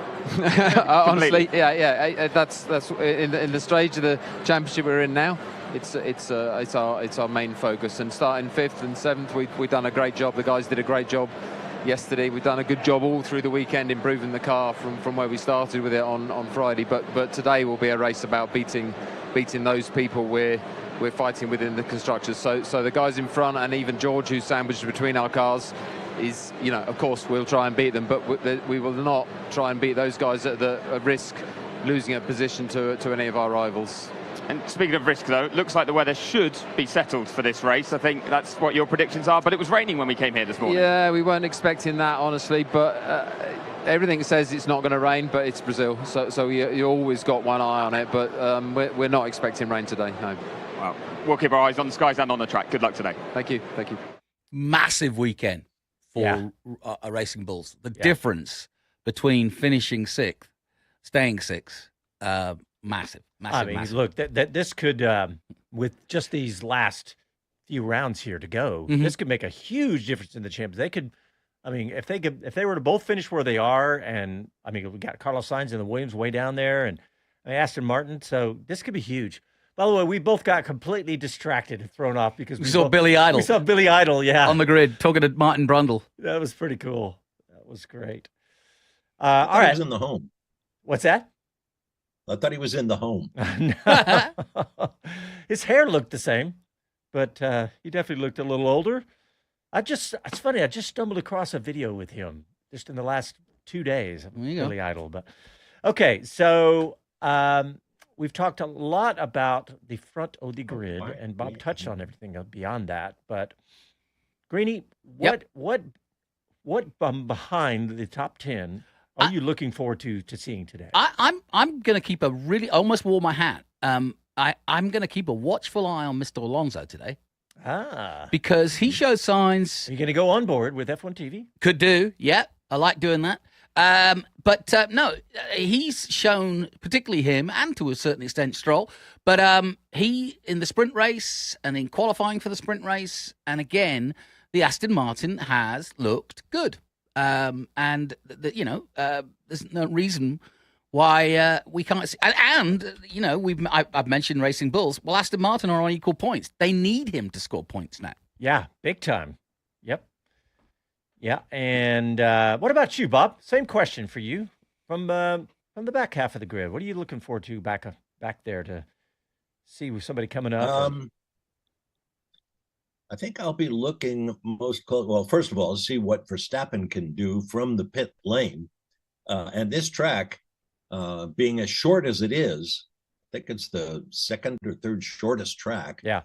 S10: Honestly, yeah. That's in the stage of the championship we're in now. It's our main focus. And starting 5th and 7th, we've done a great job. The guys did a great job yesterday. We've done a good job all through the weekend improving the car from where we started with it on Friday. But today will be a race about beating those people we're fighting within the constructors. So the guys in front and even George, who's sandwiched between our cars, is, of course we'll try and beat them, but we will not try and beat those guys at the risk losing a position to any of our rivals.
S5: And speaking of risk, though, it looks like the weather should be settled for this race. I think that's what your predictions are, but it was raining when we came here this morning.
S10: Yeah, we weren't expecting that, honestly, but everything says it's not going to rain, but it's Brazil, so you always got one eye on it, but we're not expecting rain today, no.
S5: Well, we'll keep our eyes on the skies and on the track. Good luck today.
S10: Thank you.
S2: Massive weekend for Racing Bulls. The difference between finishing 6th, staying 6th, massive.
S1: I mean, look, that this could, with just these last few rounds here to go, this could make a huge difference in the champions. They could, I mean, if they were to both finish where they are, and I mean, we got Carlos Sainz and the Williams way down there, and Aston Martin, so this could be huge. By the way, we both got completely distracted and thrown off because we
S2: saw Billy Idol.
S1: We saw Billy Idol,
S2: on the grid, talking to Martin Brundle.
S1: That was pretty cool. That was great.
S6: All right, he was in the home.
S1: What's that?
S6: I thought he was in the home.
S1: His hair looked the same, but he definitely looked a little older. It's funny, I just stumbled across a video with him just in the last 2 days. Billy Idol. But okay, so we've talked a lot about the front of the grid, and Bob touched on everything beyond that. But Greeny, what behind the top 10 are you looking forward to seeing today?
S2: I'm going to keep I almost wore my hat. I'm going to keep a watchful eye on Mr. Alonso today. Because he shows signs.
S1: Are you going to go on board with F1 TV?
S2: Could do, yeah. I like doing that. But no, he's shown, particularly him, and to a certain extent Stroll, but he, in the sprint race and in qualifying for the sprint race, and again, the Aston Martin has looked good. there's no reason why we can't see. And I've mentioned Racing Bulls. Well, Aston Martin are on equal points. They need him to score points now.
S1: Yeah, big time. Yep. Yeah, and what about you, Bob? Same question for you from the back half of the grid. What are you looking forward to back there to see with somebody coming up?
S6: I think I'll be looking most close. Well, first of all, see what Verstappen can do from the pit lane, and this track. Being as short as it is, I think it's the second or third shortest track.
S1: Yeah.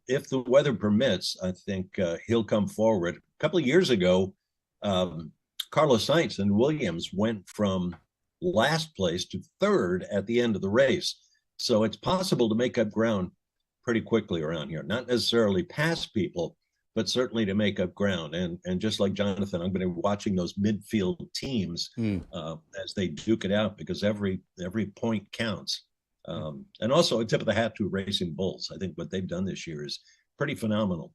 S6: If the weather permits, I think he'll come forward. A couple of years ago, Carlos Sainz and Williams went from last place to third at the end of the race. So it's possible to make up ground pretty quickly around here. Not necessarily pass people, but certainly to make up ground. And just like Jonathan, I'm going to be watching those midfield teams as they duke it out, because every point counts. And also a tip of the hat to Racing Bulls. I think what they've done this year is pretty phenomenal.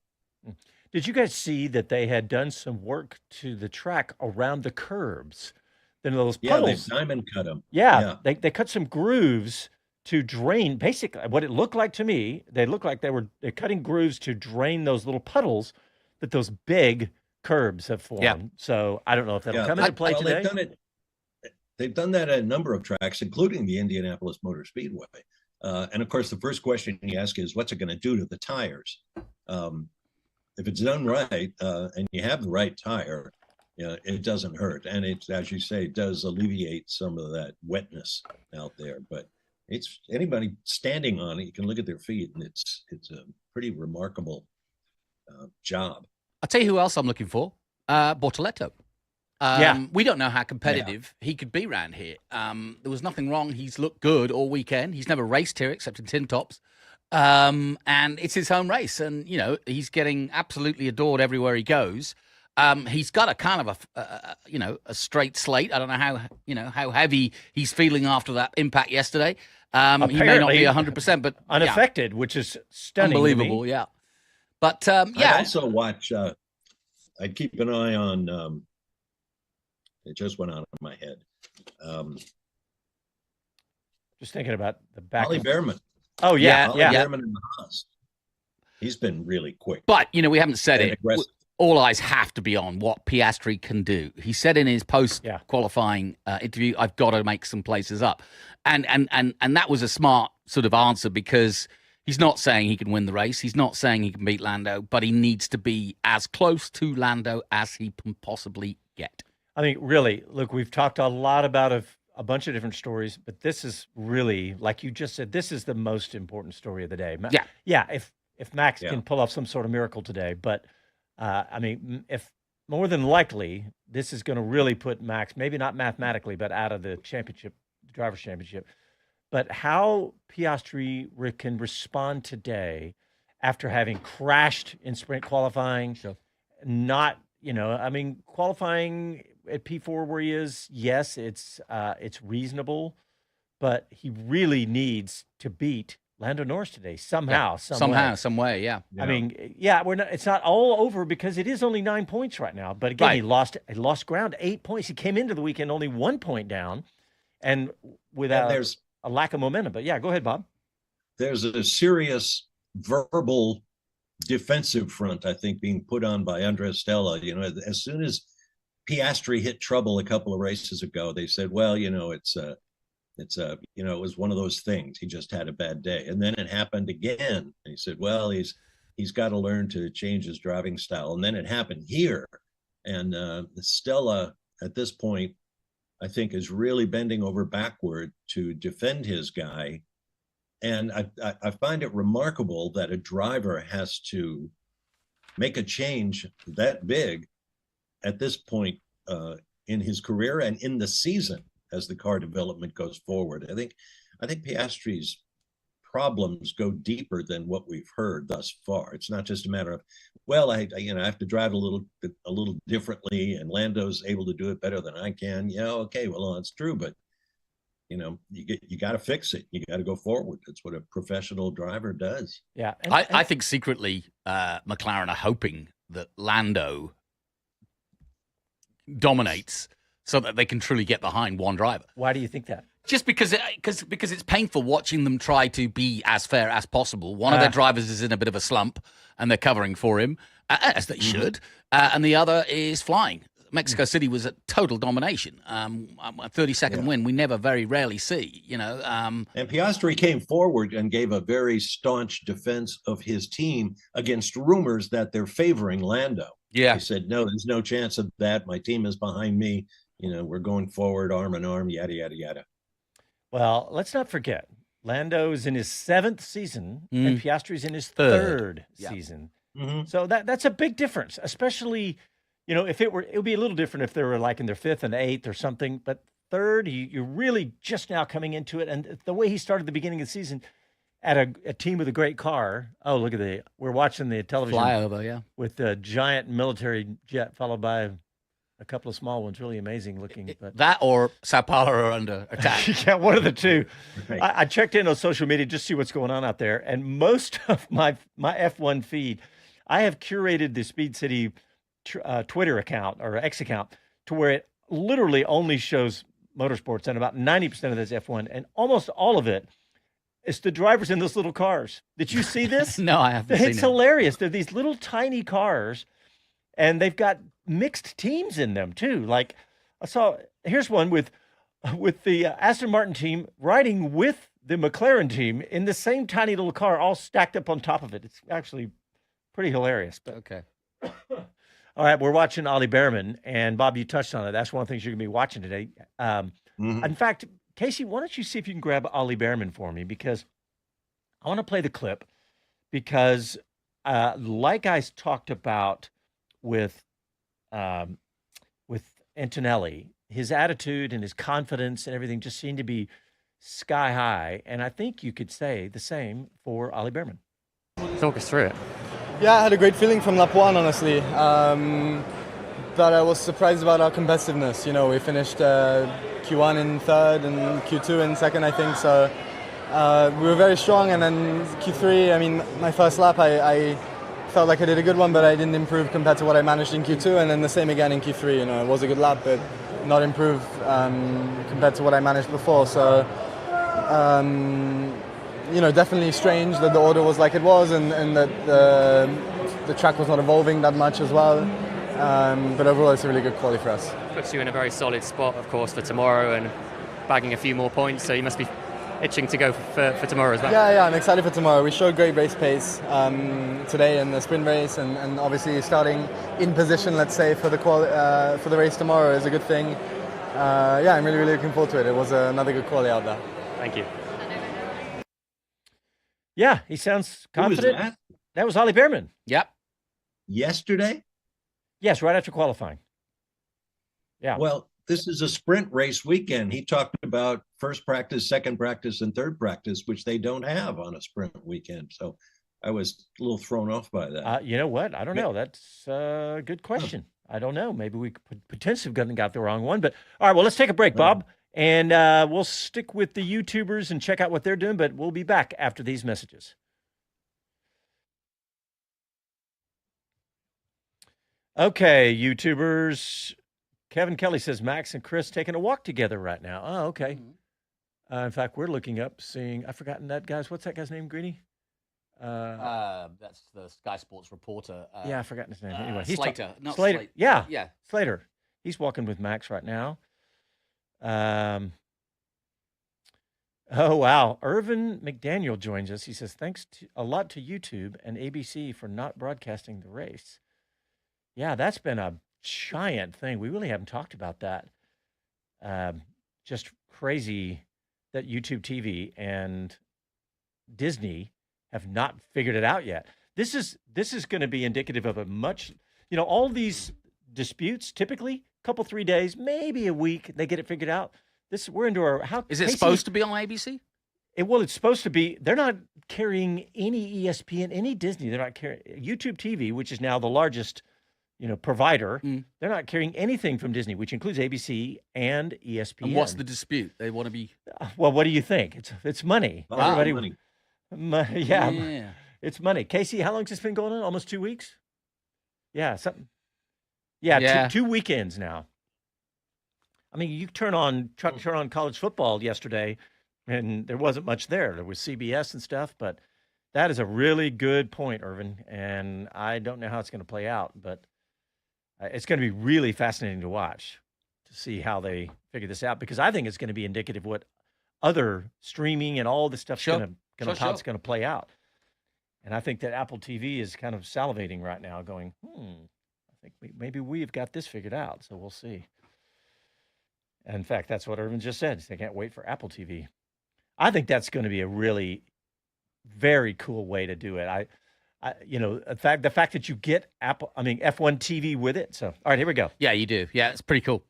S1: Did you guys see that they had done some work to the track around the curbs? Then those puddles.
S6: Yeah, they diamond cut them.
S1: Yeah. They cut some grooves to drain. Basically, what it looked like to me, they looked like they're cutting grooves to drain those little puddles that those big curbs have formed. Yeah. So I don't know if that'll come into play today.
S6: They've done that at a number of tracks, including the Indianapolis Motor Speedway. And of course, the first question you ask is, what's it going to do to the tires? If it's done right, and you have the right tire, it doesn't hurt. And it, as you say, does alleviate some of that wetness out there. But it's anybody standing on it, you can look at their feet, and it's a pretty remarkable job.
S2: I'll tell you who else I'm looking for. Bortoleto. We don't know how competitive he could be around here. There was nothing wrong. He's looked good all weekend. He's never raced here except in tin tops. And it's his home race. And, he's getting absolutely adored everywhere he goes. He's got a kind of a straight slate. I don't know how heavy he's feeling after that impact yesterday. He may not be 100%, but
S1: unaffected, which is stunning.
S2: Unbelievable, yeah. But
S6: I also watch. I'd keep an eye on. It just went out of my head.
S1: Just thinking about the back.
S6: Ollie Behrman.
S1: Oh yeah,
S6: Ollie Behrman in the Haas. He's been really quick.
S2: But we haven't said it. Aggressive. All eyes have to be on what Piastri can do. He said in his post-qualifying interview, "I've got to make some places up," and that was a smart sort of answer, because he's not saying he can win the race. He's not saying he can beat Lando, but he needs to be as close to Lando as he can possibly get.
S1: I mean, really, look, we've talked a lot about a bunch of different stories, but this is really, like you just said, this is the most important story of the day. Yeah. If Max can pull off some sort of miracle today, but. If more than likely, this is going to really put Max, maybe not mathematically, but out of the championship, the Drivers' Championship. But how Piastri can respond today after having crashed in sprint qualifying, not, qualifying at P4 where he is, yes, it's reasonable, but he really needs to beat Lando Norris today somehow, some way.
S2: Yeah.
S1: I mean, we're not. It's not all over, because it is only 9 points right now. But again, he lost ground, 8 points. He came into the weekend only 1 point down, and without a lack of momentum. But go ahead, Bob.
S6: There's a serious verbal defensive front, I think, being put on by Andrea Stella. As soon as Piastri hit trouble a couple of races ago, they said, well, it was one of those things. He just had a bad day. And then it happened again. And he said, well, he's got to learn to change his driving style. And then it happened here. And Stella, at this point, I think, is really bending over backward to defend his guy. And I find it remarkable that a driver has to make a change that big at this point in his career and in the season, as the car development goes forward. I think Piastri's problems go deeper than what we've heard thus far. It's not just a matter of, well, I have to drive a little differently, and Lando's able to do it better than I can. Yeah, okay, well, that's true, but you got to fix it. You got to go forward. That's what a professional driver does.
S2: Yeah, I think secretly McLaren are hoping that Lando dominates so that they can truly get behind one driver.
S1: Why do you think that?
S2: Just because it's painful watching them try to be as fair as possible. One of their drivers is in a bit of a slump, and they're covering for him, as they should, and the other is flying. Mexico City was a total domination. A 30-second win we never very rarely see, And
S6: Piastri came forward and gave a very staunch defense of his team against rumors that they're favoring Lando.
S2: Yeah.
S6: He said, no, there's no chance of that. My team is behind me. We're going forward arm in arm, yada, yada, yada.
S1: Well, let's not forget, Lando's in his 7th season and Piastri's in his 3rd season.
S6: Mm-hmm.
S1: So that's a big difference, especially, if it would be a little different if they were like in their 5th and 8th or something, but 3rd, you're really just now coming into it. And the way he started the beginning of the season at a team with a great car. Oh, look at we're watching the television
S2: flyover,
S1: with the giant military jet followed by a couple of small ones, really amazing looking. But
S2: that or Sao Paulo are under attack.
S1: Yeah, one of the two.
S6: Right.
S1: I checked in on social media just to see what's going on out there, and most of my F1 feed, I have curated the Speed City Twitter account or X account to where it literally only shows motorsports, and about 90% of this F1, and almost all of it is the drivers in those little cars. Did you see this?
S2: No, I haven't seen it.
S1: It's hilarious. They're these little tiny cars, and they've got mixed teams in them too. Like here's one with the Aston Martin team riding with the McLaren team in the same tiny little car, all stacked up on top of it. It's actually pretty hilarious. But
S2: okay.
S1: All right, we're watching Ollie Behrman, and Bob, you touched on it. That's one of the things you're going to be watching today. In fact, Casey, why don't you see if you can grab Ollie Behrman for me, because I want to play the clip, because like I talked about with Antonelli, his attitude and his confidence and everything just seemed to be sky high, and I think you could say the same for Ollie Behrman.
S4: Talk us through it.
S11: Yeah, I had a great feeling from lap 1, honestly. But I was surprised about our competitiveness. We finished Q1 in 3rd and Q2 in 2nd, I think. So we were very strong. And then Q3, my first lap, I felt like I did a good one, but I didn't improve compared to what I managed in Q2. And then the same again in Q3. It was a good lap, but not improved compared to what I managed before. So, definitely strange that the order was like it was, and that the track was not evolving that much as well. But overall, it's a really good quali for us.
S4: Puts you in a very solid spot, of course, for tomorrow and bagging a few more points. So you must be itching to go for tomorrow as well.
S11: Yeah, I'm excited for tomorrow. We showed great race pace today in the sprint race, and obviously starting in position, let's say, for the race tomorrow is a good thing. I'm really, really looking forward to it. It was another good quali out there.
S4: Thank you.
S1: Yeah, he sounds confident.
S6: Who was that?
S1: That was Ollie Behrman.
S2: Yep.
S6: Yesterday?
S1: Yes, right after qualifying. Yeah.
S6: Well, this is a sprint race weekend. He talked about first practice, second practice, and third practice, which they don't have on a sprint weekend. So I was a little thrown off by that.
S1: You know what? I don't know. That's a good question. I don't know. Maybe we could potentially have got the wrong one. But all right, well, let's take a break, Bob. And we'll stick with the YouTubers and check out what they're doing, but we'll be back after these messages. Okay, YouTubers. Kevin Kelly says Max and Chris taking a walk together right now. Oh, okay. In fact, we're looking up, seeing, I've forgotten that guy's, what's that guy's name, Greeny?
S2: That's the Sky Sports reporter.
S1: Yeah, I've forgotten his name. Anyway, he's
S2: Slater.
S1: Slater. Yeah.
S2: Yeah.
S1: Slater. He's walking with Max right now. Oh, wow. Irvin McDaniel joins us. He says, thanks a lot to YouTube and ABC for not broadcasting the race. Yeah, that's been a giant thing. We really haven't talked about that. Just crazy that YouTube TV and Disney have not figured it out yet. This is going to be indicative of a much, all these disputes, typically a couple, 3 days, maybe a week, they get it figured out. We're into our, how
S2: is it supposed to be on ABC?
S1: It's supposed to be. They're not carrying any ESPN, any Disney. They're not carrying YouTube TV, which is now the largest, provider. They're not carrying anything from Disney, which includes ABC and ESPN.
S2: And what's the dispute? They want to be.
S1: Well, what do you think? It's money.
S6: Wow.
S1: Everybody, money. Yeah, it's money. Casey, how long has this been going on? Almost 2 weeks. Yeah, something. Yeah, 2 weekends now. I mean, you turn on college football yesterday, and there wasn't much there. There was CBS and stuff, but that is a really good point, Irvin. And I don't know how it's going to play out, but it's going to be really fascinating to watch to see how they figure this out, because I think it's going to be indicative of what other streaming and all this stuff's going to play out. And I think that Apple TV is kind of salivating right now, going, I think maybe we've got this figured out. So we'll see. In fact, that's what Irvin just said. They can't wait for Apple TV. I think that's going to be a really very cool way to do it. The fact that you get F1 TV with it. So, all right, here we go.
S2: Yeah, you do. Yeah, it's pretty cool.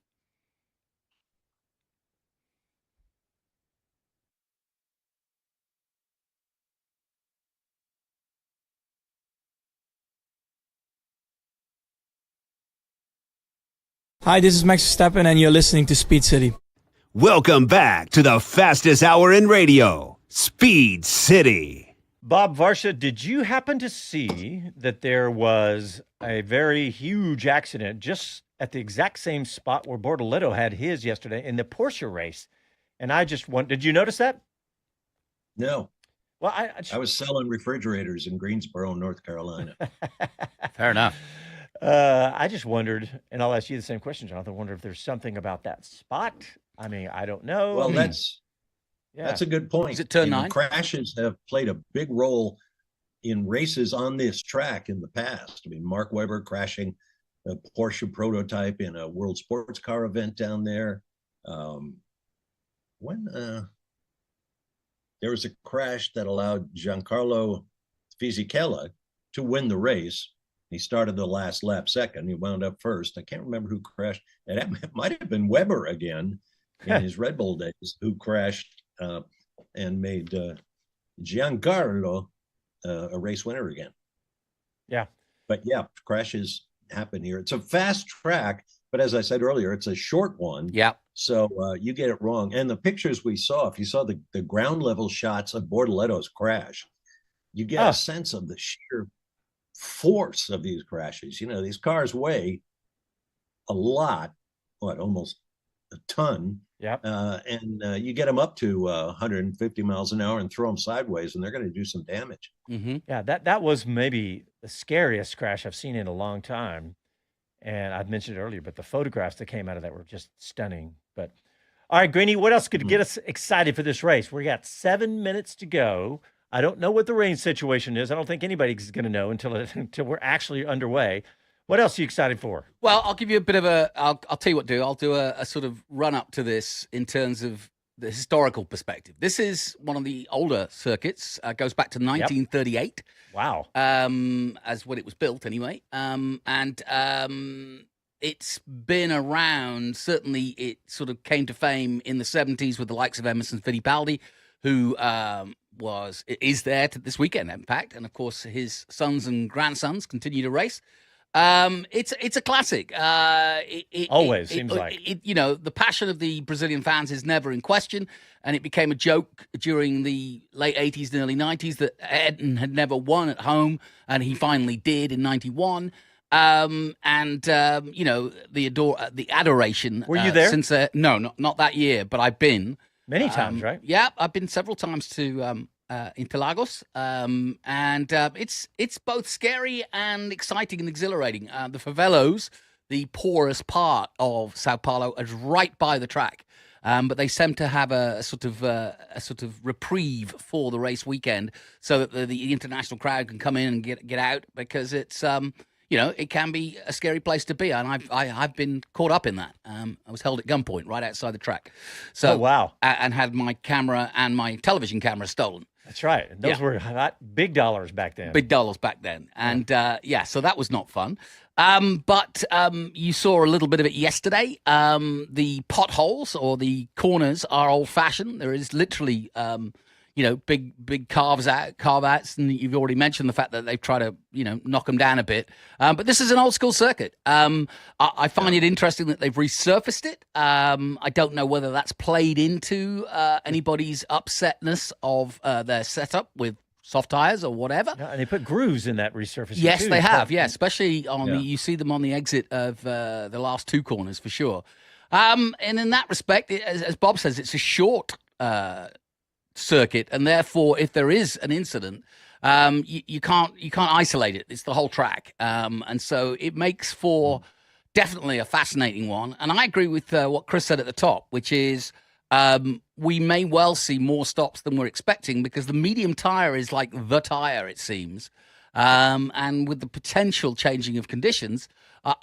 S7: Hi, this is Max Verstappen, and you're listening to Speed City.
S8: Welcome back to the fastest hour in radio, Speed City.
S1: Bob, Varsha, did you happen to see that there was a very huge accident just at the exact same spot where Bortoleto had his yesterday in the Porsche race? And I just did you notice that?
S6: No.
S1: Well,
S6: I was selling refrigerators in Greensboro, North Carolina.
S2: Fair enough.
S1: I just wondered, and I'll ask you the same question, Jonathan. I wonder if there's something about that spot. I mean, I don't know.
S6: Well, that's a good point.
S2: Is it turn 9?
S6: Crashes have played a big role in races on this track in the past. I mean, Mark Webber crashing a Porsche prototype in a World Sports Car event down there. When there was a crash that allowed Giancarlo Fisichella to win the race. He started the last lap second. He wound up first. I can't remember who crashed. It might have been Webber again in his Red Bull days, who crashed and made Giancarlo a race winner again.
S1: Yeah.
S6: But yeah, crashes happen here. It's a fast track, but as I said earlier, it's a short one.
S2: Yeah.
S6: So you get it wrong. And the pictures we saw, if you saw the ground level shots of Bortoleto's crash, you get a sense of the sheer force of these crashes. You know, these cars weigh a lot, almost a ton.
S1: Yep.
S6: And you get them up to 150 miles an hour and throw them sideways, and they're going to do some damage.
S2: Mm-hmm.
S1: Yeah, that was maybe the scariest crash I've seen in a long time. And I've mentioned it earlier, but the photographs that came out of that were just stunning. But all right, Greeny, what else could get us excited for this race? We got 7 minutes to go. I don't know what the rain situation is. I don't think anybody's going to know until we're actually underway. What else are you excited for?
S2: Well, I'll give you a bit of I'll tell you what to do. I'll do a sort of run up to this in terms of the historical perspective. This is one of the older circuits. Goes back to 1938.
S1: Wow.
S2: As when it was built anyway. It's been around. Certainly it sort of came to fame in the 70s with the likes of Emerson Fittipaldi, who is there this weekend, in fact, and of course his sons and grandsons continue to race. It's a classic.
S1: Always seems like
S2: the passion of the Brazilian fans is never in question, and it became a joke during the late 80s and early 90s that Ayrton had never won at home, and he finally did in 91. The adoration.
S1: Were you there?
S2: Since no, not that year, but I've been.
S1: Many times, right?
S2: Yeah, I've been several times to Interlagos, and it's both scary and exciting and exhilarating. The favelas, the poorest part of Sao Paulo, is right by the track, but they seem to have a sort of reprieve for the race weekend, so that the international crowd can come in and get out, because it's it can be a scary place to be, and I've been caught up in that. I was held at gunpoint right outside the track. So
S1: wow,
S2: and had my camera and my television camera stolen.
S1: That's right. And those were big dollars back then.
S2: Big dollars back then, and so that was not fun. But you saw a little bit of it yesterday. The potholes or the corners are old-fashioned. There is literally big carve outs, and you've already mentioned the fact that they've tried to, knock them down a bit. But this is an old school circuit. I find it interesting that they've resurfaced it. I don't know whether that's played into anybody's upsetness of their setup with soft tires or whatever.
S1: Yeah, and they put grooves in that resurfacing.
S2: Yes,
S1: too.
S2: they have. Yeah, especially on you see them on the exit of the last two corners for sure. And in that respect, as Bob says, it's a short circuit, and therefore, if there is an incident, you can't isolate it. It's the whole track, and so it makes for definitely a fascinating one. And I agree with what Chris said at the top, which is we may well see more stops than we're expecting because the medium tire is like the tire, it seems. And with the potential changing of conditions,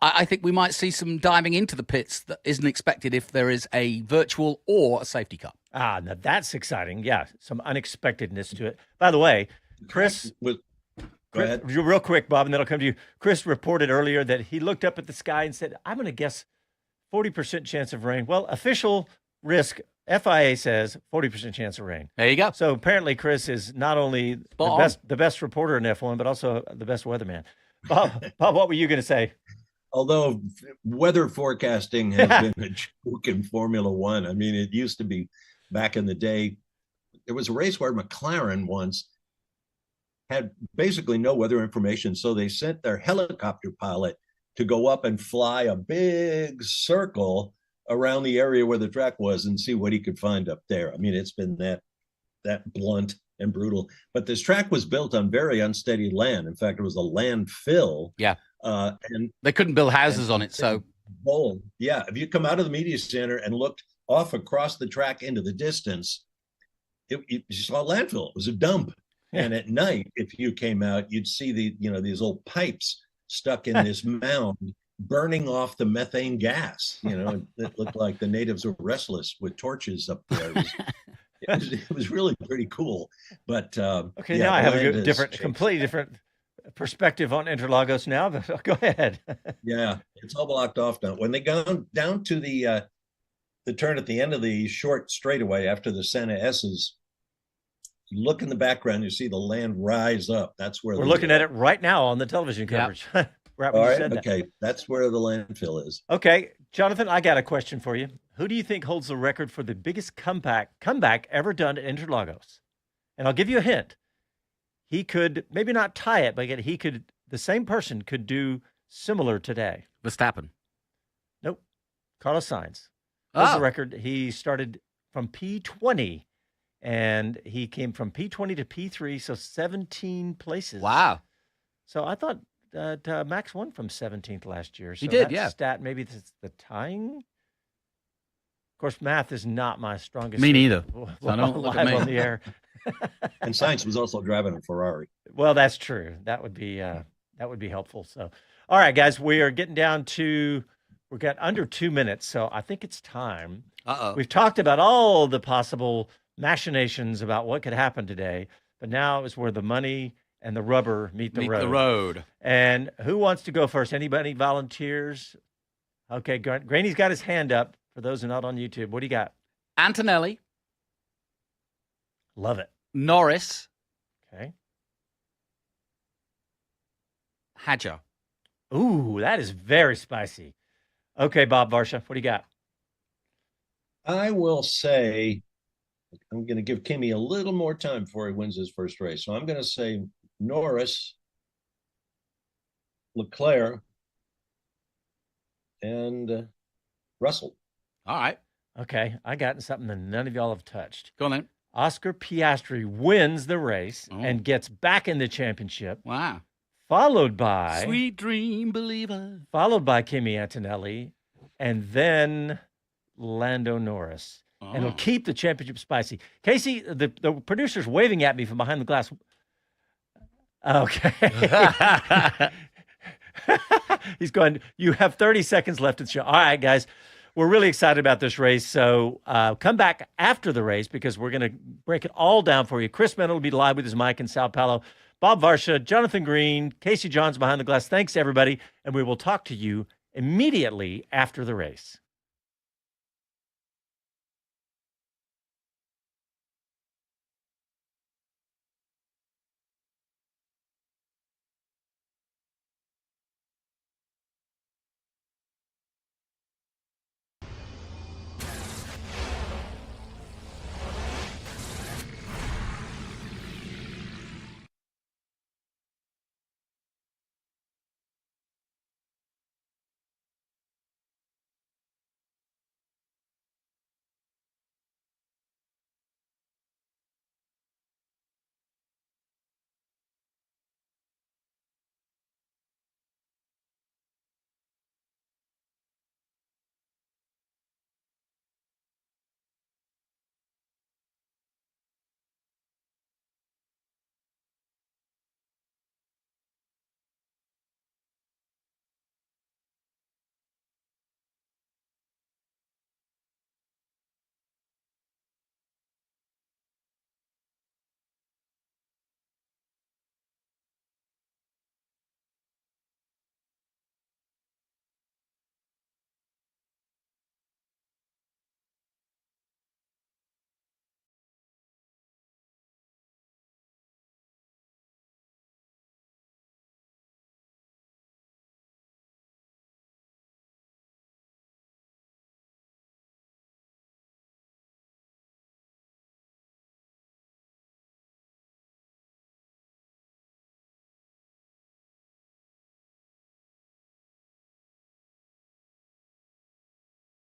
S2: I think we might see some diving into the pits that isn't expected if there is a virtual or a safety car.
S1: Now that's exciting. Yeah, some unexpectedness to it. By the way, Chris,
S6: Go ahead.
S1: Real quick, Bob, and then I'll come to you. Chris reported earlier that he looked up at the sky and said, I'm going to guess 40% chance of rain. Well, official risk, FIA says 40% chance of rain.
S2: There you go.
S1: So apparently Chris is not only the best reporter in F1, but also the best weatherman. Bob, what were you going to say?
S6: Although weather forecasting has been a joke in Formula One. I mean, it used to be back in the day. There was a race where McLaren once had basically no weather information. So they sent their helicopter pilot to go up and fly a big circle around the area where the track was and see what he could find up there. I mean, it's been that blunt and brutal. But this track was built on very unsteady land. In fact, it was a landfill.
S2: Yeah.
S6: And
S2: they couldn't build houses on it. So
S6: bold. Yeah. If you come out of the media center and looked off across the track into the distance, you saw a landfill. It was a dump. And at night, if you came out, you'd see these old pipes stuck in this mound, burning off the methane gas. It looked like the natives were restless with torches up there. It was really pretty cool. But
S1: okay, now I have a completely different perspective on Interlagos now. But go ahead.
S6: Yeah, it's all blocked off now. When they go down to the turn at the end of the short straightaway after the Santa S's, you look in the background, you see the land rise up. That's where
S1: we're looking at it right now on the television coverage.
S6: Yep. Right, all right, okay. That's where the landfill is.
S1: Okay, Jonathan, I got a question for you. Who do you think holds the record for the biggest comeback ever done at Interlagos? And I'll give you a hint. He could maybe not tie it, but the same person could do similar today.
S2: Verstappen.
S1: Nope. Carlos Sainz. Holds the record. He started from P20. And he came from P20 to P3, so 17 places.
S2: Wow.
S1: So I thought that Max won from 17th last year. So
S2: he did,
S1: that
S2: yeah.
S1: Stat, maybe it's the tying. Of course, math is not my strongest.
S2: Me neither.
S1: So don't look at me on the air.
S6: And Sainz was also driving a Ferrari.
S1: Well, that's true. That would be helpful. So, all right, guys, we've got under 2 minutes, so I think it's time. We've talked about all the possible machinations about what could happen today, but now is where the money and the rubber meet the road. And who wants to go first? Anybody volunteers? Okay, Graney's got his hand up. For those who are not on YouTube, what do you got?
S2: Antonelli.
S1: Love it.
S2: Norris.
S1: Okay.
S2: Hadjar.
S1: Ooh, that is very spicy. Okay, Bob, Varsha, what do you got?
S6: I will say, I'm going to give Kimi a little more time before he wins his first race. So I'm going to say Norris, Leclerc, and Russell.
S2: All right.
S1: Okay, I got something that none of y'all have touched.
S2: Go on then.
S1: Oscar Piastri wins the race and gets back in the championship.
S2: Wow.
S1: Followed by
S2: Sweet Dream Believer.
S1: Followed by Kimi Antonelli, and then Lando Norris. And it'll keep the championship spicy. Casey, the producer's waving at me from behind the glass. Okay. He's going, you have 30 seconds left in the show. All right, guys. We're really excited about this race. So come back after the race because we're going to break it all down for you. Chris Medland will be live with his mic in Sao Paulo. Bob Varsha, Jonathan Green, Casey Johns behind the glass. Thanks, everybody. And we will talk to you immediately after the race.